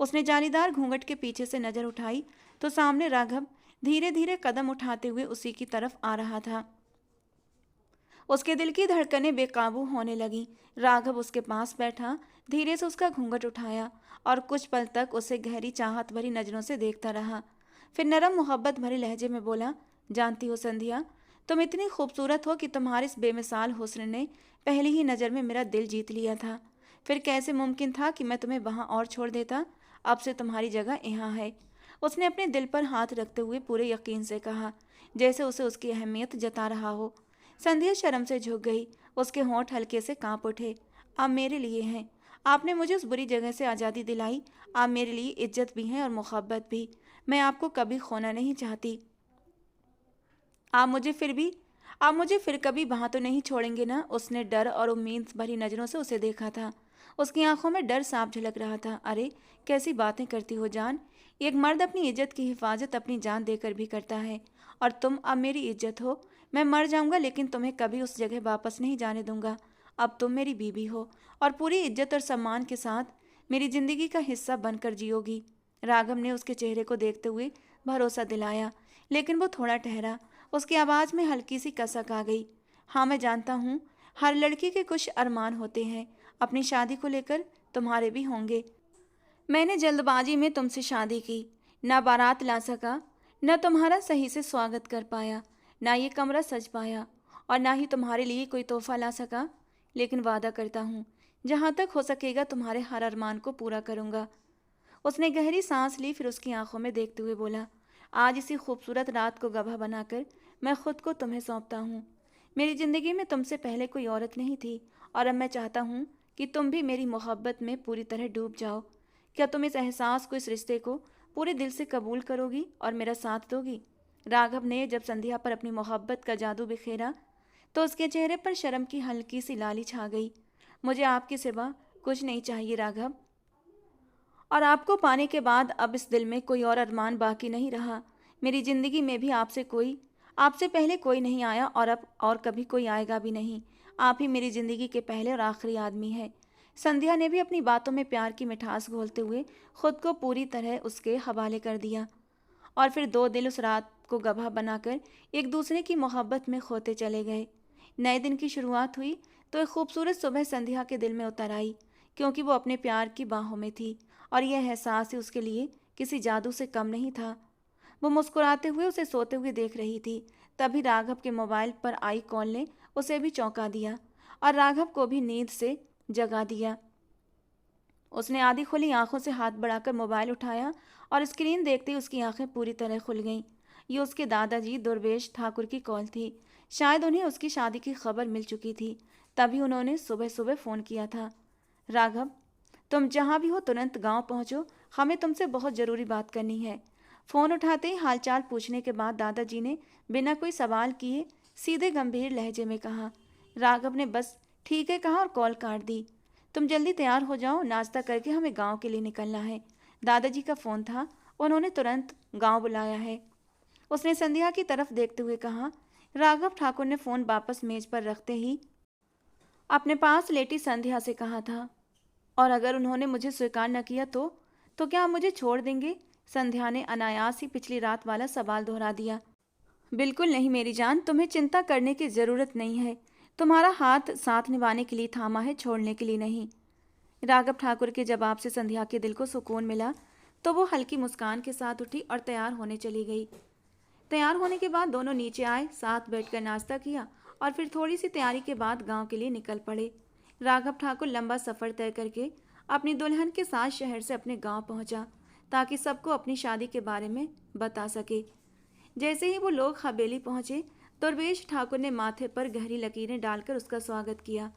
उसने जालीदार घूंघट के पीछे से नजर उठाई तो सामने राघव धीरे धीरे कदम उठाते हुए उसी की तरफ आ रहा था। उसके दिल की धड़कनें बेकाबू होने लगीं। राघव उसके पास बैठा, धीरे से उसका घूंघट उठाया और कुछ पल तक उसे गहरी चाहत भरी नजरों से देखता रहा। फिर नरम मोहब्बत भरे लहजे में बोला, जानती हो संध्या, तुम इतनी खूबसूरत हो कि तुम्हारे इस बेमिसाल हुस्न ने पहली ही नज़र में मेरा दिल जीत लिया था। फिर कैसे मुमकिन था कि मैं तुम्हें वहाँ और छोड़ देता। अब से तुम्हारी जगह यहाँ है। उसने अपने दिल पर हाथ रखते हुए पूरे यकीन से कहा, जैसे उसे उसकी अहमियत जता रहा हो। संध्या शर्म से झुक गई, उसके होंठ हल्के से कांप उठे। आप मेरे लिए हैं, आपने मुझे उस बुरी जगह से आज़ादी दिलाई, आप मेरे लिए इज्जत भी हैं और मोहब्बत भी। मैं आपको कभी खोना नहीं चाहती। आप मुझे फिर कभी वहां तो नहीं छोड़ेंगे ना। उसने डर और उम्मीद भरी नजरों से उसे देखा था। उसकी आंखों में डर साफ झलक रहा था। अरे कैसी बातें करती हो जान, एक मर्द अपनी इज्जत की हिफाजत अपनी जान देकर भी करता है, और तुम अब मेरी इज्जत हो। मैं मर जाऊंगा लेकिन तुम्हें कभी उस जगह वापस नहीं जाने दूंगा। अब तुम मेरी बीवी हो और पूरी इज्जत और सम्मान के साथ मेरी जिंदगी का हिस्सा बनकर जियोगी। राघव ने उसके चेहरे को देखते हुए भरोसा दिलाया, लेकिन वो थोड़ा ठहरा। उसकी आवाज़ में हल्की सी कसक आ गई। हाँ मैं जानता हूँ, हर लड़की के कुछ अरमान होते हैं, अपनी शादी को लेकर तुम्हारे भी होंगे। मैंने जल्दबाजी में तुमसे शादी की, न बारात ला सका, न तुम्हारा सही से स्वागत कर पाया, ना ये कमरा सज पाया और ना ही तुम्हारे लिए कोई तोहफा ला सका। लेकिन वादा करता हूँ, जहाँ तक हो सकेगा तुम्हारे हर अरमान को पूरा करूँगा। उसने गहरी सांस ली, फिर उसकी आंखों में देखते हुए बोला, आज इसी खूबसूरत रात को गवाह बनाकर मैं खुद को तुम्हें सौंपता हूँ। मेरी ज़िंदगी में तुमसे पहले कोई औरत नहीं थी और अब मैं चाहता हूँ कि तुम भी मेरी मोहब्बत में पूरी तरह डूब जाओ। क्या तुम इस एहसास को, इस रिश्ते को पूरे दिल से कबूल करोगी और मेरा साथ दोगी? राघव ने जब संध्या पर अपनी मोहब्बत का जादू बिखेरा तो उसके चेहरे पर शर्म की हल्की सी लाली छा गई। मुझे आपके सिवा कुछ नहीं चाहिए राघव, और आपको पाने के बाद अब इस दिल में कोई और अरमान बाकी नहीं रहा। मेरी ज़िंदगी में भी आपसे पहले कोई नहीं आया और अब और कभी कोई आएगा भी नहीं। आप ही मेरी ज़िंदगी के पहले और आखिरी आदमी हैं। संध्या ने भी अपनी बातों में प्यार की मिठास घोलते हुए खुद को पूरी तरह उसके हवाले कर दिया और फिर दो दिल उस रात को गवाह बनाकर एक दूसरे की मोहब्बत में खोते चले गए। नए दिन की शुरुआत हुई तो एक खूबसूरत सुबह संध्या के दिल में उतर आई, क्योंकि वो अपने प्यार की बाहों में थी और यह एहसास ही उसके लिए किसी जादू से कम नहीं था। वो मुस्कुराते हुए उसे सोते हुए देख रही थी। तभी राघव के मोबाइल पर आई कॉल ने उसे भी चौंका दिया और राघव को भी नींद से जगा दिया। उसने आधी खुली आंखों से हाथ बढ़ाकर मोबाइल उठाया और स्क्रीन देखते ही उसकी आंखें पूरी तरह खुल गईं। ये उसके दादाजी दुर्वेश ठाकुर की कॉल थी। शायद उन्हें उसकी शादी की खबर मिल चुकी थी, तभी उन्होंने सुबह सुबह फ़ोन किया था। राघव, तुम जहाँ भी हो तुरंत गांव पहुँचो, हमें तुमसे बहुत ज़रूरी बात करनी है। फ़ोन उठाते ही हालचाल पूछने के बाद दादाजी ने बिना कोई सवाल किए सीधे गंभीर लहजे में कहा। राघव ने बस ठीक है कहा और कॉल काट दी। तुम जल्दी तैयार हो जाओ, नाश्ता करके हमें गांव के लिए निकलना है। दादाजी का फ़ोन था, उन्होंने तुरंत गांव बुलाया है। उसने संध्या की तरफ देखते हुए कहा। राघव ठाकुर ने फ़ोन वापस मेज पर रखते ही अपने पास लेटी संध्या से कहा था, और अगर उन्होंने मुझे स्वीकार न किया तो क्या आप मुझे छोड़ देंगे? संध्या ने अनायास ही पिछली रात वाला सवाल दोहरा दिया। बिल्कुल नहीं मेरी जान, तुम्हें चिंता करने की ज़रूरत नहीं है। तुम्हारा हाथ साथ निभाने के लिए थामा है, छोड़ने के लिए नहीं। राघव ठाकुर के जवाब से संध्या के दिल को सुकून मिला तो वो हल्की मुस्कान के साथ उठी और तैयार होने चली गई। तैयार होने के बाद दोनों नीचे आए, साथ बैठकर नाश्ता किया और फिर थोड़ी सी तैयारी के बाद गांव के लिए निकल पड़े। राघव ठाकुर लंबा सफ़र तय करके अपनी दुल्हन के साथ शहर से अपने गांव पहुंचा ताकि सबको अपनी शादी के बारे में बता सके। जैसे ही वो लोग हवेली पहुंचे, दुर्वेश ठाकुर ने माथे पर गहरी लकीरें डालकर उसका स्वागत किया।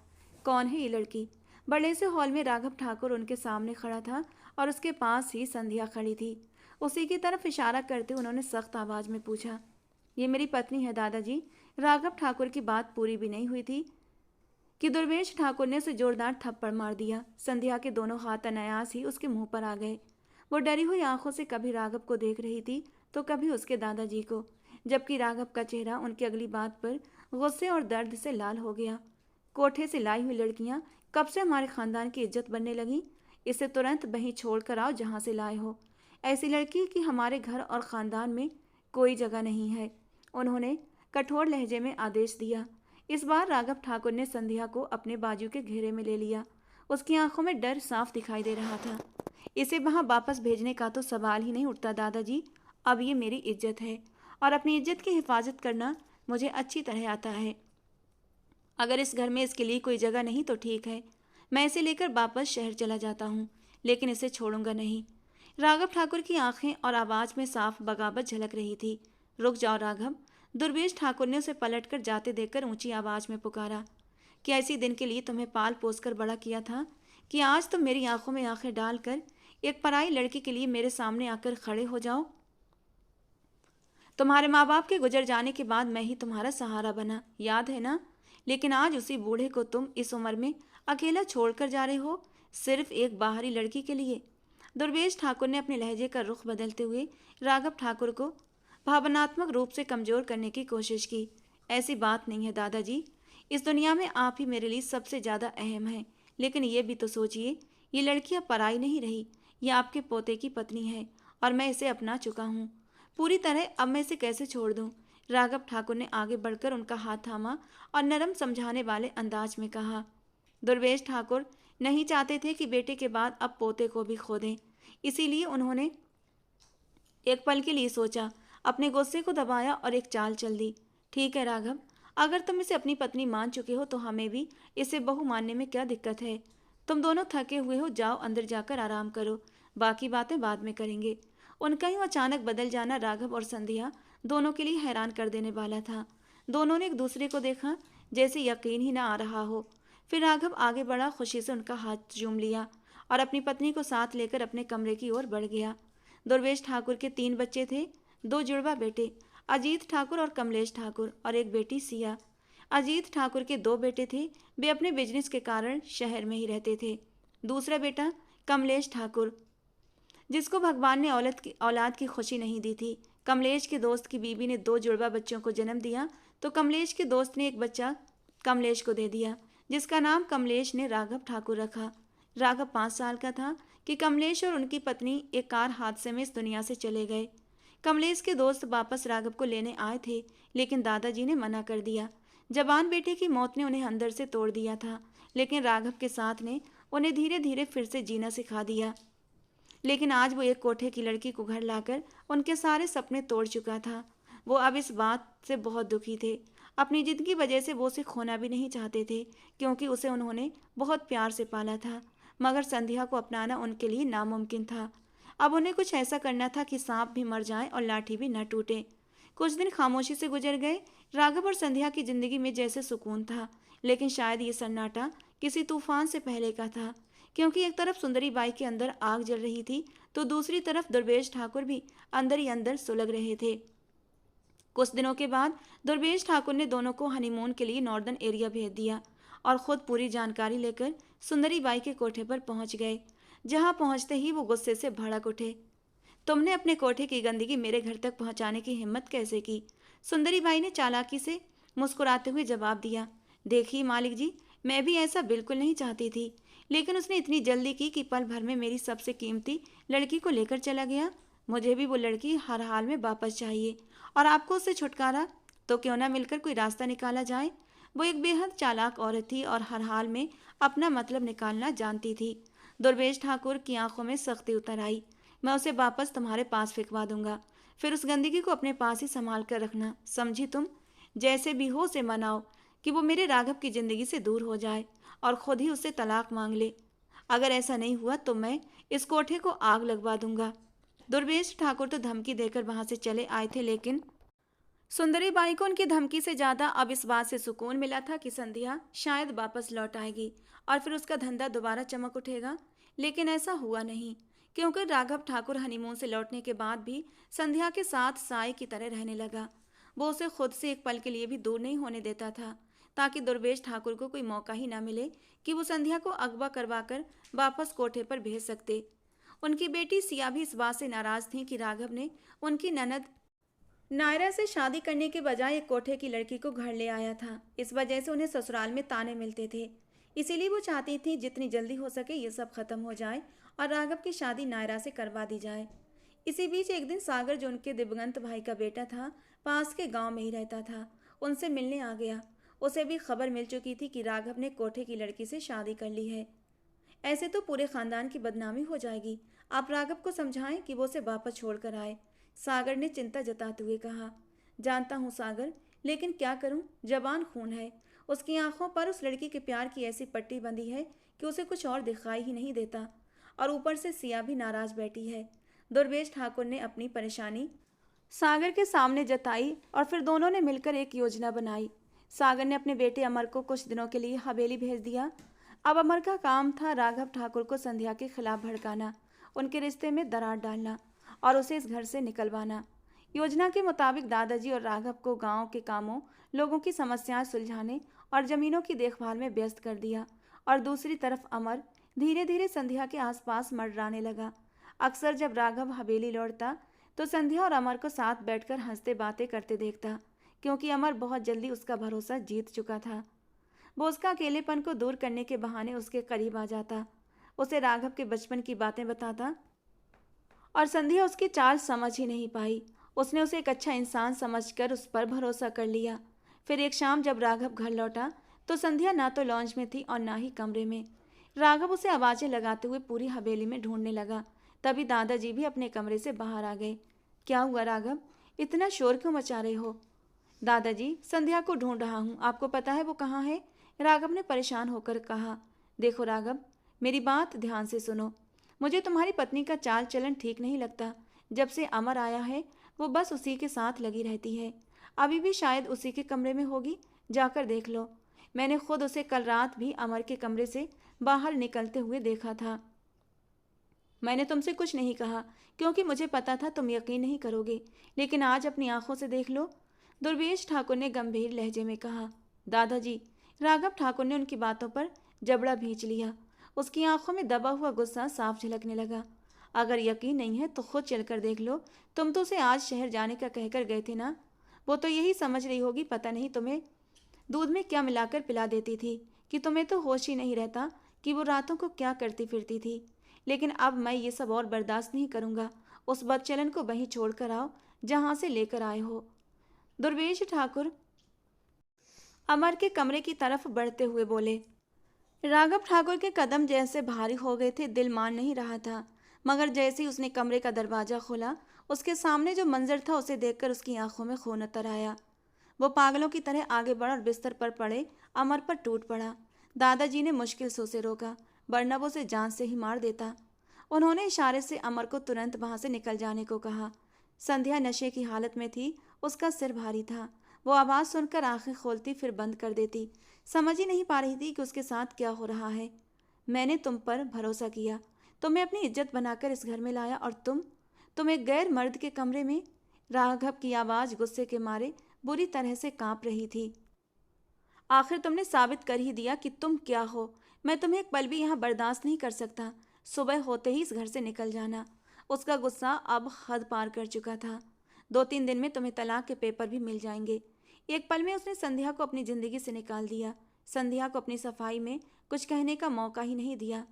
कौन है ये लड़की? बड़े से हॉल में राघव ठाकुर उनके सामने खड़ा था और उसके पास ही संध्या खड़ी थी। उसी की तरफ इशारा करते उन्होंने सख्त आवाज़ में पूछा। ये मेरी पत्नी है दादाजी। राघव ठाकुर की बात पूरी भी नहीं हुई थी कि दुर्वेश ठाकुर ने उसे जोरदार थप्पड़ मार दिया। संध्या के दोनों हाथ अनायास ही उसके मुंह पर आ गए। वो डरी हुई आंखों से कभी राघव को देख रही थी तो कभी उसके दादाजी को, जबकि राघव का चेहरा उनकी अगली बात पर गुस्से और दर्द से लाल हो गया। कोठे से लाई हुई लड़कियां कब से हमारे खानदान की इज्जत बनने लगी? इसे तुरंत वहीं छोड़ कर आओ जहाँ से लाए हो। ऐसी लड़की की हमारे घर और ख़ानदान में कोई जगह नहीं है, उन्होंने कठोर लहजे में आदेश दिया। इस बार राघव ठाकुर ने संध्या को अपने बाजू के घेरे में ले लिया। उसकी आंखों में डर साफ दिखाई दे रहा था। इसे वहाँ वापस भेजने का तो सवाल ही नहीं उठता दादाजी। अब ये मेरी इज्जत है और अपनी इज्जत की हिफाजत करना मुझे अच्छी तरह आता है। अगर इस घर में इसके लिए कोई जगह नहीं तो ठीक है, मैं इसे लेकर वापस शहर चला जाता हूँ, लेकिन इसे छोड़ूंगा नहीं। राघव ठाकुर की आंखें और आवाज़ में साफ बगावत झलक रही थी। रुक जाओ राघव, दुर्वेश ठाकुर ने उसे पलटकर जाते देखकर ऊंची आवाज़ में पुकारा। क्या इसी दिन के लिए तुम्हें पाल पोस कर बड़ा किया था कि आज तुम मेरी आंखों में आंखें डालकर एक पराई लड़की के लिए मेरे सामने आकर खड़े हो जाओ? तुम्हारे माँ बाप के गुजर जाने के बाद मैं ही तुम्हारा सहारा बना, याद है ना? लेकिन आज उसी बूढ़े को तुम इस उम्र में अकेला छोड़कर जा रहे हो, सिर्फ एक बाहरी लड़की के लिए। दुर्वेश ठाकुर ने अपने लहजे का रुख बदलते हुए राघव ठाकुर को भावनात्मक रूप से कमज़ोर करने की कोशिश की। ऐसी बात नहीं है दादाजी, इस दुनिया में आप ही मेरे लिए सबसे ज़्यादा अहम हैं। लेकिन ये भी तो सोचिए, ये लड़कियाँ पराई नहीं रही, ये आपके पोते की पत्नी है और मैं इसे अपना चुका हूँ पूरी तरह। अब मैं इसे कैसे छोड़ दूँ? राघव ठाकुर ने आगे बढ़कर उनका हाथ थामा और नरम समझाने वाले अंदाज में कहा। दुर्वेश ठाकुर नहीं चाहते थे कि बेटे के बाद अब पोते को भी खो दें, इसीलिए उन्होंने एक पल के लिए सोचा, अपने गुस्से को दबाया और एक चाल चल दी। ठीक है राघव, अगर तुम इसे अपनी पत्नी मान चुके हो तो हमें भी इसे बहू मानने में क्या दिक्कत है। तुम दोनों थके हुए हो, जाओ अंदर जाकर आराम करो, बाकी बातें बाद में करेंगे। उनका यूं अचानक बदल जाना राघव और संध्या दोनों के लिए हैरान कर देने वाला था। दोनों ने एक दूसरे को देखा, जैसे यकीन ही ना आ रहा हो। फिर राघव आगे बढ़ा, खुशी से उनका हाथ चूम लिया और अपनी पत्नी को साथ लेकर अपने कमरे की ओर बढ़ गया। दुर्वेश ठाकुर के 3 बच्चे थे, 2 जुड़वा बेटे, अजीत ठाकुर और कमलेश ठाकुर, और एक बेटी सिया। अजीत ठाकुर के 2 बेटे थे, वे अपने बिजनेस के कारण शहर में ही रहते थे। दूसरा बेटा कमलेश ठाकुर, जिसको भगवान ने औलाद की खुशी नहीं दी थी। कमलेश के दोस्त की बीवी ने 2 जुड़वा बच्चों को जन्म दिया, तो कमलेश के दोस्त ने एक बच्चा कमलेश को दे दिया, जिसका नाम कमलेश ने राघव ठाकुर रखा। राघव 5 साल का था कि कमलेश और उनकी पत्नी एक कार हादसे में इस दुनिया से चले गए। कमलेश के दोस्त वापस राघव को लेने आए थे, लेकिन दादाजी ने मना कर दिया। जवान बेटे की मौत ने उन्हें अंदर से तोड़ दिया था, लेकिन राघव के साथ ने उन्हें धीरे धीरे फिर से जीना सिखा दिया। लेकिन आज वो एक कोठे की लड़की को घर लाकर उनके सारे सपने तोड़ चुका था। वो अब इस बात से बहुत दुखी थे। अपनी जिद की वजह से वो उसे खोना भी नहीं चाहते थे, क्योंकि उसे उन्होंने बहुत प्यार से पाला था। मगर संध्या को अपनाना उनके लिए नामुमकिन था। अब उन्हें कुछ ऐसा करना था कि सांप भी मर जाए और लाठी भी न टूटे। कुछ दिन खामोशी से गुजर गए। राघव और संध्या की जिंदगी में जैसे सुकून था, लेकिन शायद ये सन्नाटा किसी तूफान से पहले का था, क्योंकि एक तरफ सुंदरी बाई के अंदर आग जल रही थी, तो दूसरी तरफ दुर्वेश ठाकुर भी अंदर ही अंदर सुलग रहे थे। कुछ दिनों के बाद दुर्वेश ठाकुर ने दोनों को हनीमून के लिए नॉर्दर्न एरिया भेज दिया और खुद पूरी जानकारी लेकर सुंदरी बाई के कोठे पर पहुंच गए। जहां पहुंचते ही वो गुस्से से भड़क उठे। तुमने अपने कोठे की गंदगी मेरे घर तक पहुंचाने की हिम्मत कैसे की? सुंदरी बाई ने चालाकी से मुस्कुराते हुए जवाब दिया। देखिए मालिक जी, मैं भी ऐसा बिल्कुल नहीं चाहती थी, लेकिन उसने इतनी जल्दी की कि पल भर में मेरी सबसे कीमती लड़की को लेकर चला गया। मुझे भी वो लड़की हर हाल में वापस चाहिए, और आपको उससे छुटकारा। तो क्यों ना मिलकर कोई रास्ता निकाला जाए। वो एक बेहद चालाक औरत थी और हर हाल में अपना मतलब निकालना जानती थी। दुर्वेश ठाकुर की आंखों में सख्ती उतर आई। मैं उसे वापस तुम्हारे पास फेंकवा दूंगा, फिर उस गंदगी को अपने पास ही संभाल कर रखना, समझी तुम? जैसे भी हो उसे मनाओ कि वो मेरे राघव की जिंदगी से दूर हो जाए और खुद ही उससे तलाक मांग ले। अगर ऐसा नहीं हुआ तो मैं इस कोठे को आग लगवा दूंगा। दुर्वेश ठाकुर तो धमकी देकर वहां से चले आए थे, लेकिन सुंदरी बाई को उनकी धमकी से ज्यादा अब इस बात से सुकून मिला था कि संध्या शायद वापस लौट आएगी और फिर उसका धंधा दोबारा चमक उठेगा। लेकिन ऐसा हुआ नहीं, क्योंकि राघव ठाकुर हनीमून से लौटने के बाद भी संध्या के साथ साए की तरह रहने लगा। वो उसे खुद से एक पल के लिए भी दूर नहीं होने देता था, ताकि दुर्वेश ठाकुर को कोई मौका ही ना मिले कि वो संध्या को अगवा करवाकर वापस कोठे पर भेज सकते। उनकी बेटी सिया भी इस बात से नाराज थी कि राघव ने उनकी ननद नायरा से शादी करने के बजाय एक कोठे की लड़की को घर ले आया था। इस वजह से उन्हें ससुराल में ताने मिलते थे। इसीलिए वो चाहती थी जितनी जल्दी हो सके ये सब खत्म हो जाए और राघव की शादी नायरा से करवा दी जाए। इसी बीच एक दिन सागर, जो उनके दिवंगत भाई का बेटा था, पास के गांव में ही रहता था, उनसे मिलने आ गया। उसे भी खबर मिल चुकी थी कि राघव ने कोठे की लड़की से शादी कर ली है। ऐसे तो पूरे खानदान की बदनामी हो जाएगी। आप राघव को समझाएं कि वो उसे वापस छोड़ कर आए, सागर ने चिंता जताते हुए कहा। जानता हूँ सागर, लेकिन क्या करूँ, जवान खून है। उसकी आंखों पर उस लड़की के प्यार की ऐसी पट्टी बंधी है कि उसे कुछ और दिखाई ही नहीं देता, और ऊपर से सिया भी नाराज बैठी है। दुर्वेश ठाकुर ने अपनी परेशानी सागर के सामने जताई और फिर दोनों ने मिलकर एक योजना बनाई। सागर ने अपने बेटे अमर को कुछ दिनों के लिए हवेली भेज दिया। अब अमर का काम था राघव ठाकुर को संध्या के खिलाफ भड़काना, उनके रिश्ते में दरार डालना और उसे इस घर से निकलवाना। योजना के मुताबिक दादाजी और राघव को गांव के कामों, लोगों की समस्याएं सुलझाने और जमीनों की देखभाल में व्यस्त कर दिया, और दूसरी तरफ अमर धीरे धीरे संध्या के आसपास मंडराने लगा। अक्सर जब राघव हवेली लौटता तो संध्या और अमर को साथ बैठकर हंसते बातें करते देखता, क्योंकि अमर बहुत जल्दी उसका भरोसा जीत चुका था। वो उसका अकेलेपन को दूर करने के बहाने उसके करीब आ जाता, उसे राघव के बचपन की बातें बताता, और संध्या उसकी चाल समझ ही नहीं पाई। उसने उसे एक अच्छा इंसान समझकर उस पर भरोसा कर लिया। फिर एक शाम जब राघव घर लौटा तो संध्या ना तो लॉन्ज में थी और ना ही कमरे में। राघव उसे आवाजें लगाते हुए पूरी हवेली में ढूंढने लगा। तभी दादाजी भी अपने कमरे से बाहर आ गए। क्या हुआ राघव, इतना शोर क्यों मचा रहे हो? दादाजी, संध्या को ढूंढ रहा हूँ, आपको पता है वो कहाँ है? राघव ने परेशान होकर कहा। देखो राघव, मेरी बात ध्यान से सुनो। मुझे तुम्हारी पत्नी का चाल चलन ठीक नहीं लगता। जब से अमर आया है वो बस उसी के साथ लगी रहती है। अभी भी शायद उसी के कमरे में होगी, जाकर देख लो। मैंने खुद उसे कल रात भी अमर के कमरे से बाहर निकलते हुए देखा था। मैंने तुमसे कुछ नहीं कहा क्योंकि मुझे पता था तुम यकीन नहीं करोगे, लेकिन आज अपनी आंखों से देख लो, दुर्वेश ठाकुर ने गंभीर लहजे में कहा। दादाजी, राघव ठाकुर ने उनकी बातों पर जबड़ा भींच लिया। उसकी आंखों में दबा हुआ गुस्सा साफ झलकने लगा। अगर यकीन नहीं है तो खुद चलकर देख लो। तुम तो उसे आज शहर जाने का कहकर गए थे ना। वो तो यही समझ रही होगी पता नहीं तुम्हें दूध में क्या मिलाकर पिला देती थी कि तुम्हें तो होश ही नहीं रहता कि वो रातों को क्या करती फिरती थी। लेकिन अब मैं ये सब और बर्दाश्त नहीं करूंगा। उस बदचलन को वहीं छोड़कर आओ जहां से लेकर आए हो। दुर्वेश ठाकुर अमर के कमरे की तरफ बढ़ते हुए बोले। राघव ठाकुर के कदम जैसे भारी हो गए थे, दिल मान नहीं रहा था। मगर जैसे ही उसने कमरे का दरवाजा खोला, उसके सामने जो मंजर था उसे देखकर उसकी आंखों में खून उतर आया। वो पागलों की तरह आगे बढ़ा और बिस्तर पर पड़े अमर पर टूट पड़ा। दादाजी ने मुश्किल से उसे रोका, वरना वो उसे जान से ही मार देता। उन्होंने इशारे से अमर को तुरंत वहां से निकल जाने को कहा। संध्या नशे की हालत में थी, उसका सिर भारी था। वो आवाज़ सुनकर आंखें खोलती फिर बंद कर देती। समझ ही नहीं पा रही थी कि उसके साथ क्या हो रहा है। मैंने तुम पर भरोसा किया, तुम्हें अपनी इज्जत बनाकर इस घर में लाया, और तुम एक गैर मर्द के कमरे में। राघव की आवाज़ गुस्से के मारे बुरी तरह से कांप रही थी। आखिर तुमने साबित कर ही दिया कि तुम क्या हो। मैं तुम्हें एक पल भी यहाँ बर्दाश्त नहीं कर सकता। सुबह होते ही इस घर से निकल जाना। उसका गुस्सा अब हद पार कर चुका था। 2-3 दिन में तुम्हें तलाक के पेपर भी मिल जाएंगे। एक पल में उसने संध्या को अपनी जिंदगी से निकाल दिया। संध्या को अपनी सफाई में कुछ कहने का मौका ही नहीं दिया।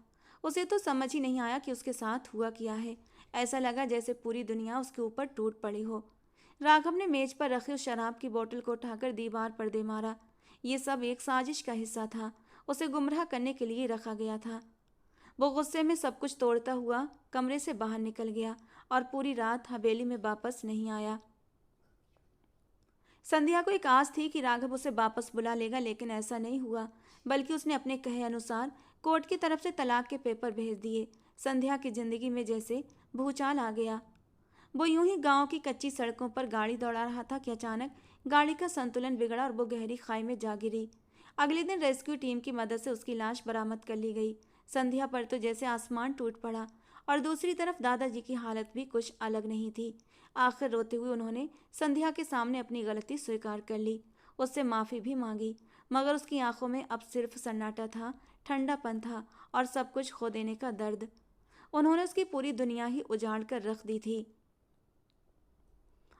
उसे तो समझ ही नहीं आया कि उसके साथ हुआ क्या है। ऐसा लगा जैसे पूरी दुनिया उसके ऊपर टूट पड़ी हो। राघव ने मेज पर रखी उस शराब की बोतल को उठाकर दीवार पर दे मारा। ये सब एक साजिश का हिस्सा था, उसे गुमराह करने के लिए रखा गया था। वो गुस्से में सब कुछ तोड़ता हुआ कमरे से बाहर निकल गया और पूरी रात हवेली में वापस नहीं आया। संध्या को एक आस थी कि राघव उसे वापस बुला लेगा, लेकिन ऐसा नहीं हुआ। बल्कि उसने अपने कहे अनुसार कोर्ट की तरफ से तलाक के पेपर भेज दिए। संध्या की जिंदगी में जैसे भूचाल आ गया। वो यूं ही गांव की कच्ची सड़कों पर गाड़ी दौड़ा रहा था कि अचानक गाड़ी का संतुलन बिगड़ा और वो गहरी खाई में जा गिरी। अगले दिन रेस्क्यू टीम की मदद से उसकी लाश बरामद कर ली गई। संध्या पर तो जैसे आसमान टूट पड़ा, और दूसरी तरफ दादाजी की हालत भी कुछ अलग नहीं थी। आखिर रोते हुए उन्होंने संध्या के सामने अपनी गलती स्वीकार कर ली, उससे माफ़ी भी मांगी। मगर उसकी आंखों में अब सिर्फ सन्नाटा था, ठंडापन था और सब कुछ खो देने का दर्द। उन्होंने उसकी पूरी दुनिया ही उजाड़ कर रख दी थी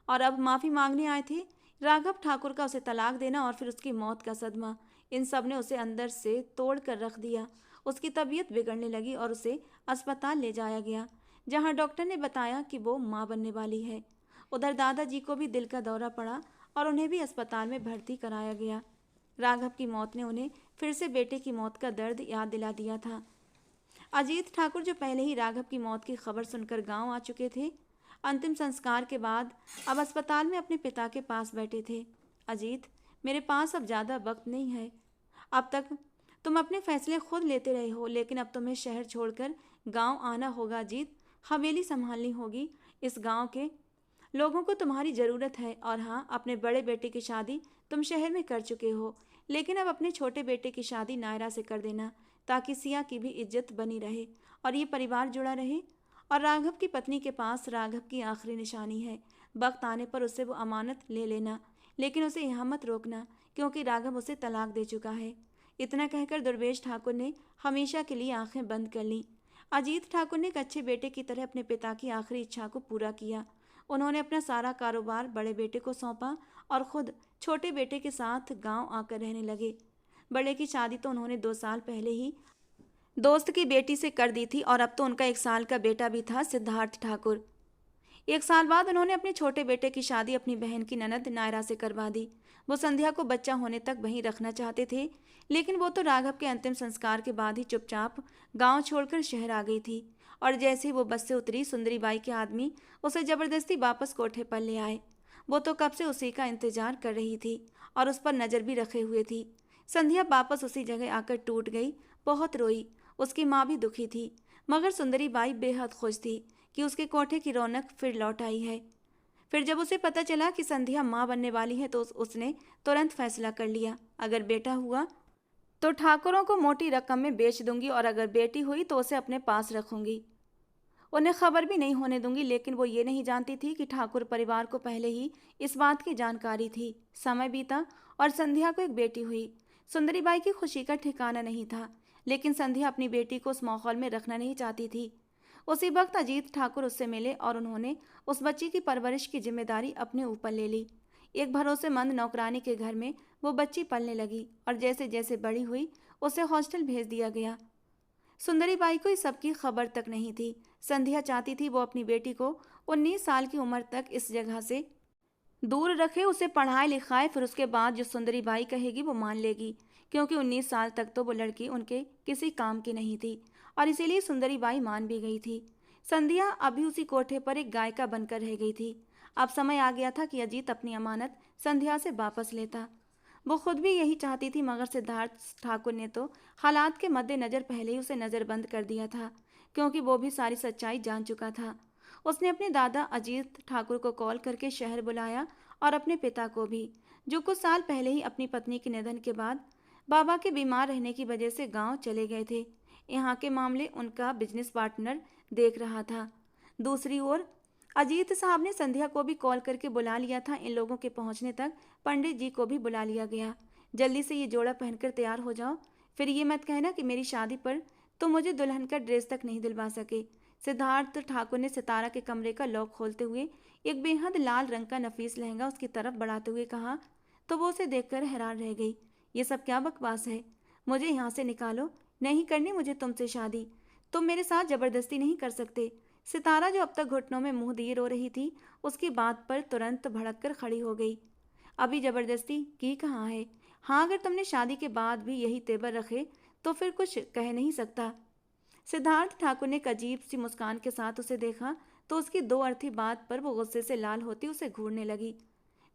और अब माफ़ी मांगने आए थे। राघव ठाकुर का उसे तलाक देना और फिर उसकी मौत का सदमा, इन सब ने उसे अंदर से तोड़ कर रख दिया। उसकी तबीयत बिगड़ने लगी और उसे अस्पताल ले जाया गया, जहां डॉक्टर ने बताया कि वो मां बनने वाली है। उधर दादाजी को भी दिल का दौरा पड़ा और उन्हें भी अस्पताल में भर्ती कराया गया। राघव की मौत ने उन्हें फिर से बेटे की मौत का दर्द याद दिला दिया था। अजीत ठाकुर, जो पहले ही राघव की मौत की खबर सुनकर गांव आ चुके थे, अंतिम संस्कार के बाद अब अस्पताल में अपने पिता के पास बैठे थे। अजीत, मेरे पास अब ज़्यादा वक्त नहीं है। अब तक तुम अपने फैसले खुद लेते रहे हो, लेकिन अब तुम्हें शहर छोड़कर गांव आना होगा। अजीत, हवेली संभालनी होगी। इस गांव के लोगों को तुम्हारी ज़रूरत है। और हाँ, अपने बड़े बेटे की शादी तुम शहर में कर चुके हो, लेकिन अब अपने छोटे बेटे की शादी नायरा से कर देना, ताकि सिया की भी इज्जत बनी रहे और ये परिवार जुड़ा रहे। और राघव की पत्नी के पास राघव की आखिरी निशानी है। वक्त आने पर उससे वो अमानत ले लेना, लेकिन उसे यहाँ मत रोकना, क्योंकि राघव उसे तलाक दे चुका है। इतना कहकर दुर्वेश ठाकुर ने हमेशा के लिए आंखें बंद कर लीं। अजीत ठाकुर ने एक अच्छे बेटे की तरह अपने पिता की आखिरी इच्छा को पूरा किया। उन्होंने अपना सारा कारोबार बड़े बेटे को सौंपा और खुद छोटे बेटे के साथ गांव आकर रहने लगे। बड़े की शादी तो उन्होंने 2 साल पहले ही दोस्त की बेटी से कर दी थी और अब तो उनका 1 साल का बेटा भी था, सिद्धार्थ ठाकुर। 1 साल बाद उन्होंने अपने छोटे बेटे की शादी अपनी बहन की ननद नायरा से करवा दी। वो संध्या को बच्चा होने तक वहीं रखना चाहते थे, लेकिन वो तो राघव के अंतिम संस्कार के बाद ही चुपचाप गांव छोड़कर शहर आ गई थी। और जैसे ही वो बस से उतरी, सुंदरी बाई के आदमी उसे जबरदस्ती वापस कोठे पर ले आए। वो तो कब से उसी का इंतजार कर रही थी और उस पर नजर भी रखे हुए थी। संध्या वापस उसी जगह आकर टूट गई, बहुत रोई। उसकी माँ भी दुखी थी, मगर सुंदरी बाई बेहद खुश थी कि उसके कोठे की रौनक फिर लौट आई है। फिर जब उसे पता चला कि संध्या माँ बनने वाली है तो उसने तुरंत फैसला कर लिया, अगर बेटा हुआ तो ठाकुरों को मोटी रकम में बेच दूंगी और अगर बेटी हुई तो उसे अपने पास रखूंगी। उन्हें खबर भी नहीं होने दूंगी। लेकिन वो ये नहीं जानती थी कि ठाकुर परिवार को पहले ही इस बात की जानकारी थी। समय बीता और संध्या को एक बेटी हुई। सुंदरी बाई की खुशी का ठिकाना नहीं था, लेकिन संध्या अपनी बेटी को उस माहौल में रखना नहीं चाहती थी। उसी वक्त अजीत ठाकुर उससे मिले और उन्होंने उस बच्ची की परवरिश की जिम्मेदारी अपने ऊपर ले ली। एक भरोसेमंद नौकरानी के घर में वो बच्ची पलने लगी और जैसे जैसे बड़ी हुई उसे हॉस्टल भेज दिया गया। सुंदरी बाई को इस सब की खबर तक नहीं थी। संध्या चाहती थी वो अपनी बेटी को 19 साल की उम्र तक इस जगह से दूर रखे, उसे पढ़ाए लिखाए, फिर उसके बाद जो सुंदरी बाई कहेगी वो मान लेगी, क्योंकि 19 साल तक तो वो लड़की उनके किसी काम की नहीं थी। और इसीलिए सुंदरी बाई मान भी गई थी। संध्या अभी उसी कोठे पर एक गायिका बनकर रह गई थी। अब समय आ गया था कि अजीत अपनी अमानत संध्या से वापस लेता। वो खुद भी यही चाहती थी, मगर सिद्धार्थ ठाकुर ने तो हालात के मद्देनजर पहले ही उसे नज़रबंद कर दिया था, क्योंकि वो भी सारी सच्चाई जान चुका था। उसने अपने दादा अजीत ठाकुर को कॉल करके शहर बुलाया और अपने पिता को भी, जो कुछ साल पहले ही अपनी पत्नी के निधन के बाद बाबा के बीमार रहने की वजह से गांव चले गए थे। यहाँ के मामले उनका बिजनेस पार्टनर देख रहा था। दूसरी ओर अजीत साहब ने संध्या को भी कॉल करके बुला लिया था। इन लोगों के पहुंचने तक पंडित जी को भी बुला लिया गया। जल्दी से ये जोड़ा पहनकर तैयार हो जाओ, फिर ये मत कहना कि मेरी शादी पर तो मुझे दुल्हन का ड्रेस तक नहीं दिलवा सके। सिद्धार्थ ठाकुर ने सितारा के कमरे का लॉक खोलते हुए एक बेहद लाल रंग का नफीस लहंगा उसकी तरफ बढ़ाते हुए कहा, तो वो उसे देखकर हैरान रह गई। ये सब क्या बकवास है? मुझे यहाँ से निकालो, नहीं करनी मुझे तुमसे शादी। तुम मेरे साथ जबरदस्ती नहीं कर सकते। सितारा, जो अब तक घुटनों में मुंह दिए रो रही थी, उसकी बात पर तुरंत भड़क कर खड़ी हो गई। अभी जबरदस्ती की कहाँ है? हाँ, अगर तुमने शादी के बाद भी यही तेवर रखे तो फिर कुछ कह नहीं सकता। सिद्धार्थ ठाकुर ने एक अजीब सी मुस्कान के साथ उसे देखा तो उसकी दो अर्थी बात पर वो गुस्से से लाल होती उसे घूरने लगी।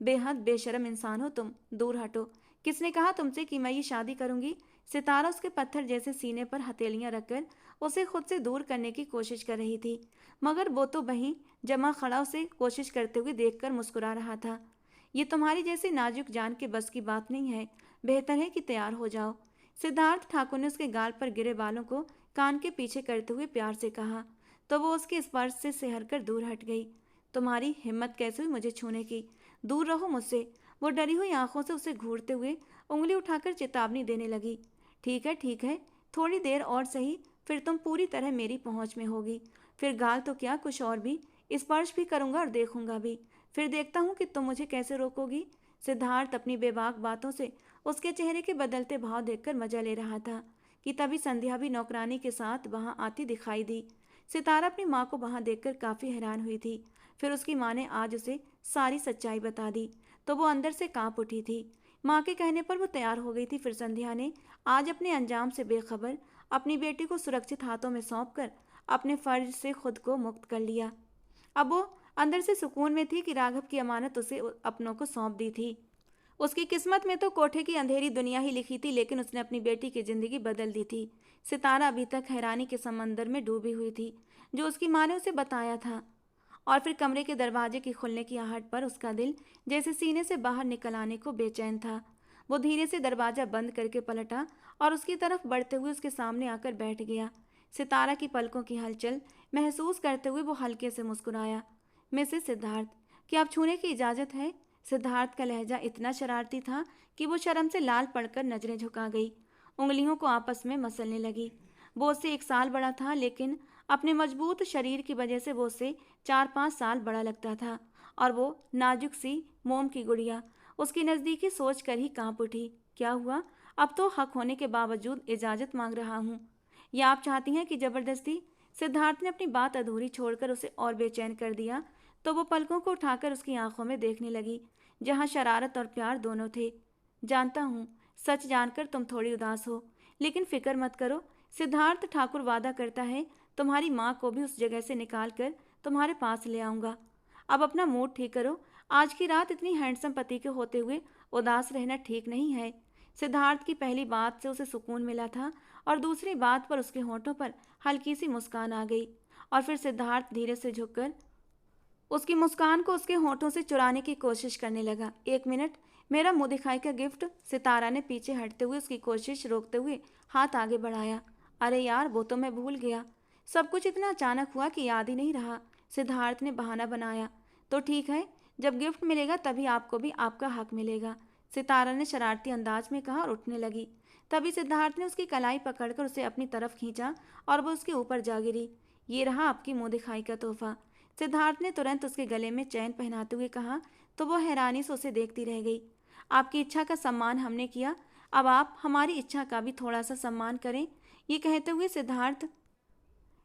बेहद बेशरम इंसान हो तुम, दूर हटो। किसने कहा तुमसे कि मैं ये शादी करूंगी? सितारा उसके पत्थर जैसे सीने पर हथेलियां रखकर उसे खुद से दूर करने की कोशिश कर रही थी, मगर वो तो वहीं जमा खड़ा उसे कोशिश करते हुए देखकर मुस्कुरा रहा था। ये तुम्हारी जैसी नाजुक जान के बस की बात नहीं है, बेहतर है कि तैयार हो जाओ। सिद्धार्थ ठाकुर ने उसके गाल पर गिरे बालों को कान के पीछे करते हुए प्यार से कहा, तो वो उसके स्पर्श से सिहर कर दूर हट गई। तुम्हारी हिम्मत कैसे हुई मुझे छूने की? दूर रहो मुझसे। वो डरी हुई आंखों से उसे घूरते हुए उंगली उठाकर चेतावनी देने लगी। ठीक है, थोड़ी देर और सही, फिर तुम पूरी तरह मेरी पहुंच में होगी। फिर गाल तो क्या, कुछ और भी स्पर्श भी करूंगा और देखूंगा भी। फिर देखता हूं कि तुम मुझे कैसे रोकोगी। सिद्धार्थ अपनी बेबाक बातों से उसके चेहरे के बदलते भाव देखकर मजा ले रहा था कि तभी संध्या भी नौकरानी के साथ वहां आती दिखाई दी। सितारा अपनी माँ को वहां देखकर काफी हैरान हुई थी। फिर उसकी माँ ने आज उसे सारी सच्चाई बता दी तो वो अंदर से कांप उठी थी। माँ के कहने पर वो तैयार हो गई थी। फिर संध्या ने आज अपने अंजाम से बेखबर अपनी बेटी को सुरक्षित हाथों में सौंपकर अपने फर्ज से खुद को मुक्त कर लिया। अब वो अंदर से सुकून में थी कि राघव की अमानत उसे अपनों को सौंप दी थी। उसकी किस्मत में तो कोठे की अंधेरी दुनिया ही लिखी थी, लेकिन उसने अपनी बेटी की जिंदगी बदल दी थी। सितारा अभी तक हैरानी के समंदर में डूबी हुई थी जो उसकी माँ ने उसे बताया था। और फिर कमरे के दरवाजे की खुलने की आहट पर उसका दिल जैसे सीने से बाहर निकल आने को बेचैन था। वो धीरे से दरवाजा बंद करके पलटा और उसकी तरफ बढ़ते हुए उसके सामने आकर बैठ गया। सितारा की पलकों की हलचल महसूस करते हुए वो हल्के से मुस्कुराया। मिसेस सिद्धार्थ, क्या आप छूने की इजाज़त है? सिद्धार्थ का लहजा इतना शरारती था कि वो शर्म से लाल पड़कर नजरें झुका गई, उंगलियों को आपस में मसलने लगी। वो उससे 1 साल बड़ा था, लेकिन अपने मजबूत शरीर की वजह से वो उससे 4-5 साल बड़ा लगता था। और वो नाजुक सी मोम की गुड़िया उसकी नज़दीकी सोच कर ही कांप उठी। क्या हुआ? अब तो हक होने के बावजूद इजाज़त मांग रहा हूँ, या आप चाहती हैं कि ज़बरदस्ती? सिद्धार्थ ने अपनी बात अधूरी छोड़कर उसे और बेचैन कर दिया तो वो पलकों को उठाकर उसकी आंखों में देखने लगी, जहां शरारत और प्यार दोनों थे। जानता हूँ, सच जानकर तुम थोड़ी उदास हो, लेकिन फिक्र मत करो। सिद्धार्थ ठाकुर वादा करता है तुम्हारी माँ को भी उस जगह से निकाल कर तुम्हारे पास ले आऊंगा। अब अपना मूड ठीक करो। आज की रात इतनी हैंडसम पति के होते हुए उदास रहना ठीक नहीं है। सिद्धार्थ की पहली बात से उसे सुकून मिला था और दूसरी बात पर उसके होठों पर हल्की सी मुस्कान आ गई। और फिर सिद्धार्थ धीरे से झुककर उसकी मुस्कान को उसके होठों से चुराने की कोशिश करने लगा। 1 मिनट, मेरा मुंह दिखाई का गिफ्ट। सितारा ने पीछे हटते हुए उसकी कोशिश रोकते हुए हाथ आगे बढ़ाया। अरे यार, वो तो मैं भूल गया। सब कुछ इतना अचानक हुआ कि याद ही नहीं रहा। सिद्धार्थ ने बहाना बनाया। तो ठीक है, जब गिफ्ट मिलेगा तभी आपको भी आपका हक मिलेगा, सितारा ने शरारती अंदाज में कहा और उठने लगी। तभी सिद्धार्थ ने उसकी कलाई पकड़कर उसे अपनी तरफ खींचा और वो उसके ऊपर जा गिरी। ये रहा आपकी मुंह दिखाई का तोहफा, सिद्धार्थ ने तुरंत उसके गले में चैन पहनाते हुए कहा। तो वो हैरानी से उसे देखती रह गई। आपकी इच्छा का सम्मान हमने किया, अब आप हमारी इच्छा का भी थोड़ा सा सम्मान करें। ये कहते हुए सिद्धार्थ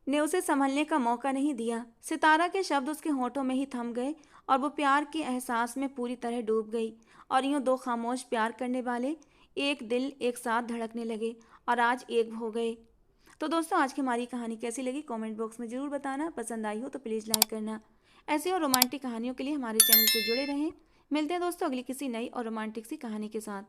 ने उसे संभलने का मौका नहीं दिया। सितारा के शब्द उसके होठों में ही थम गए और वो प्यार के एहसास में पूरी तरह डूब गई। और यूं दो खामोश प्यार करने वाले एक दिल एक साथ धड़कने लगे और आज एक हो गए। तो दोस्तों, आज की हमारी कहानी कैसी लगी कमेंट बॉक्स में ज़रूर बताना। पसंद आई हो तो प्लीज़ लाइक करना। ऐसी और रोमांटिक कहानियों के लिए हमारे चैनल से जुड़े रहें। मिलते हैं दोस्तों अगली किसी नई और रोमांटिक सी कहानी के साथ।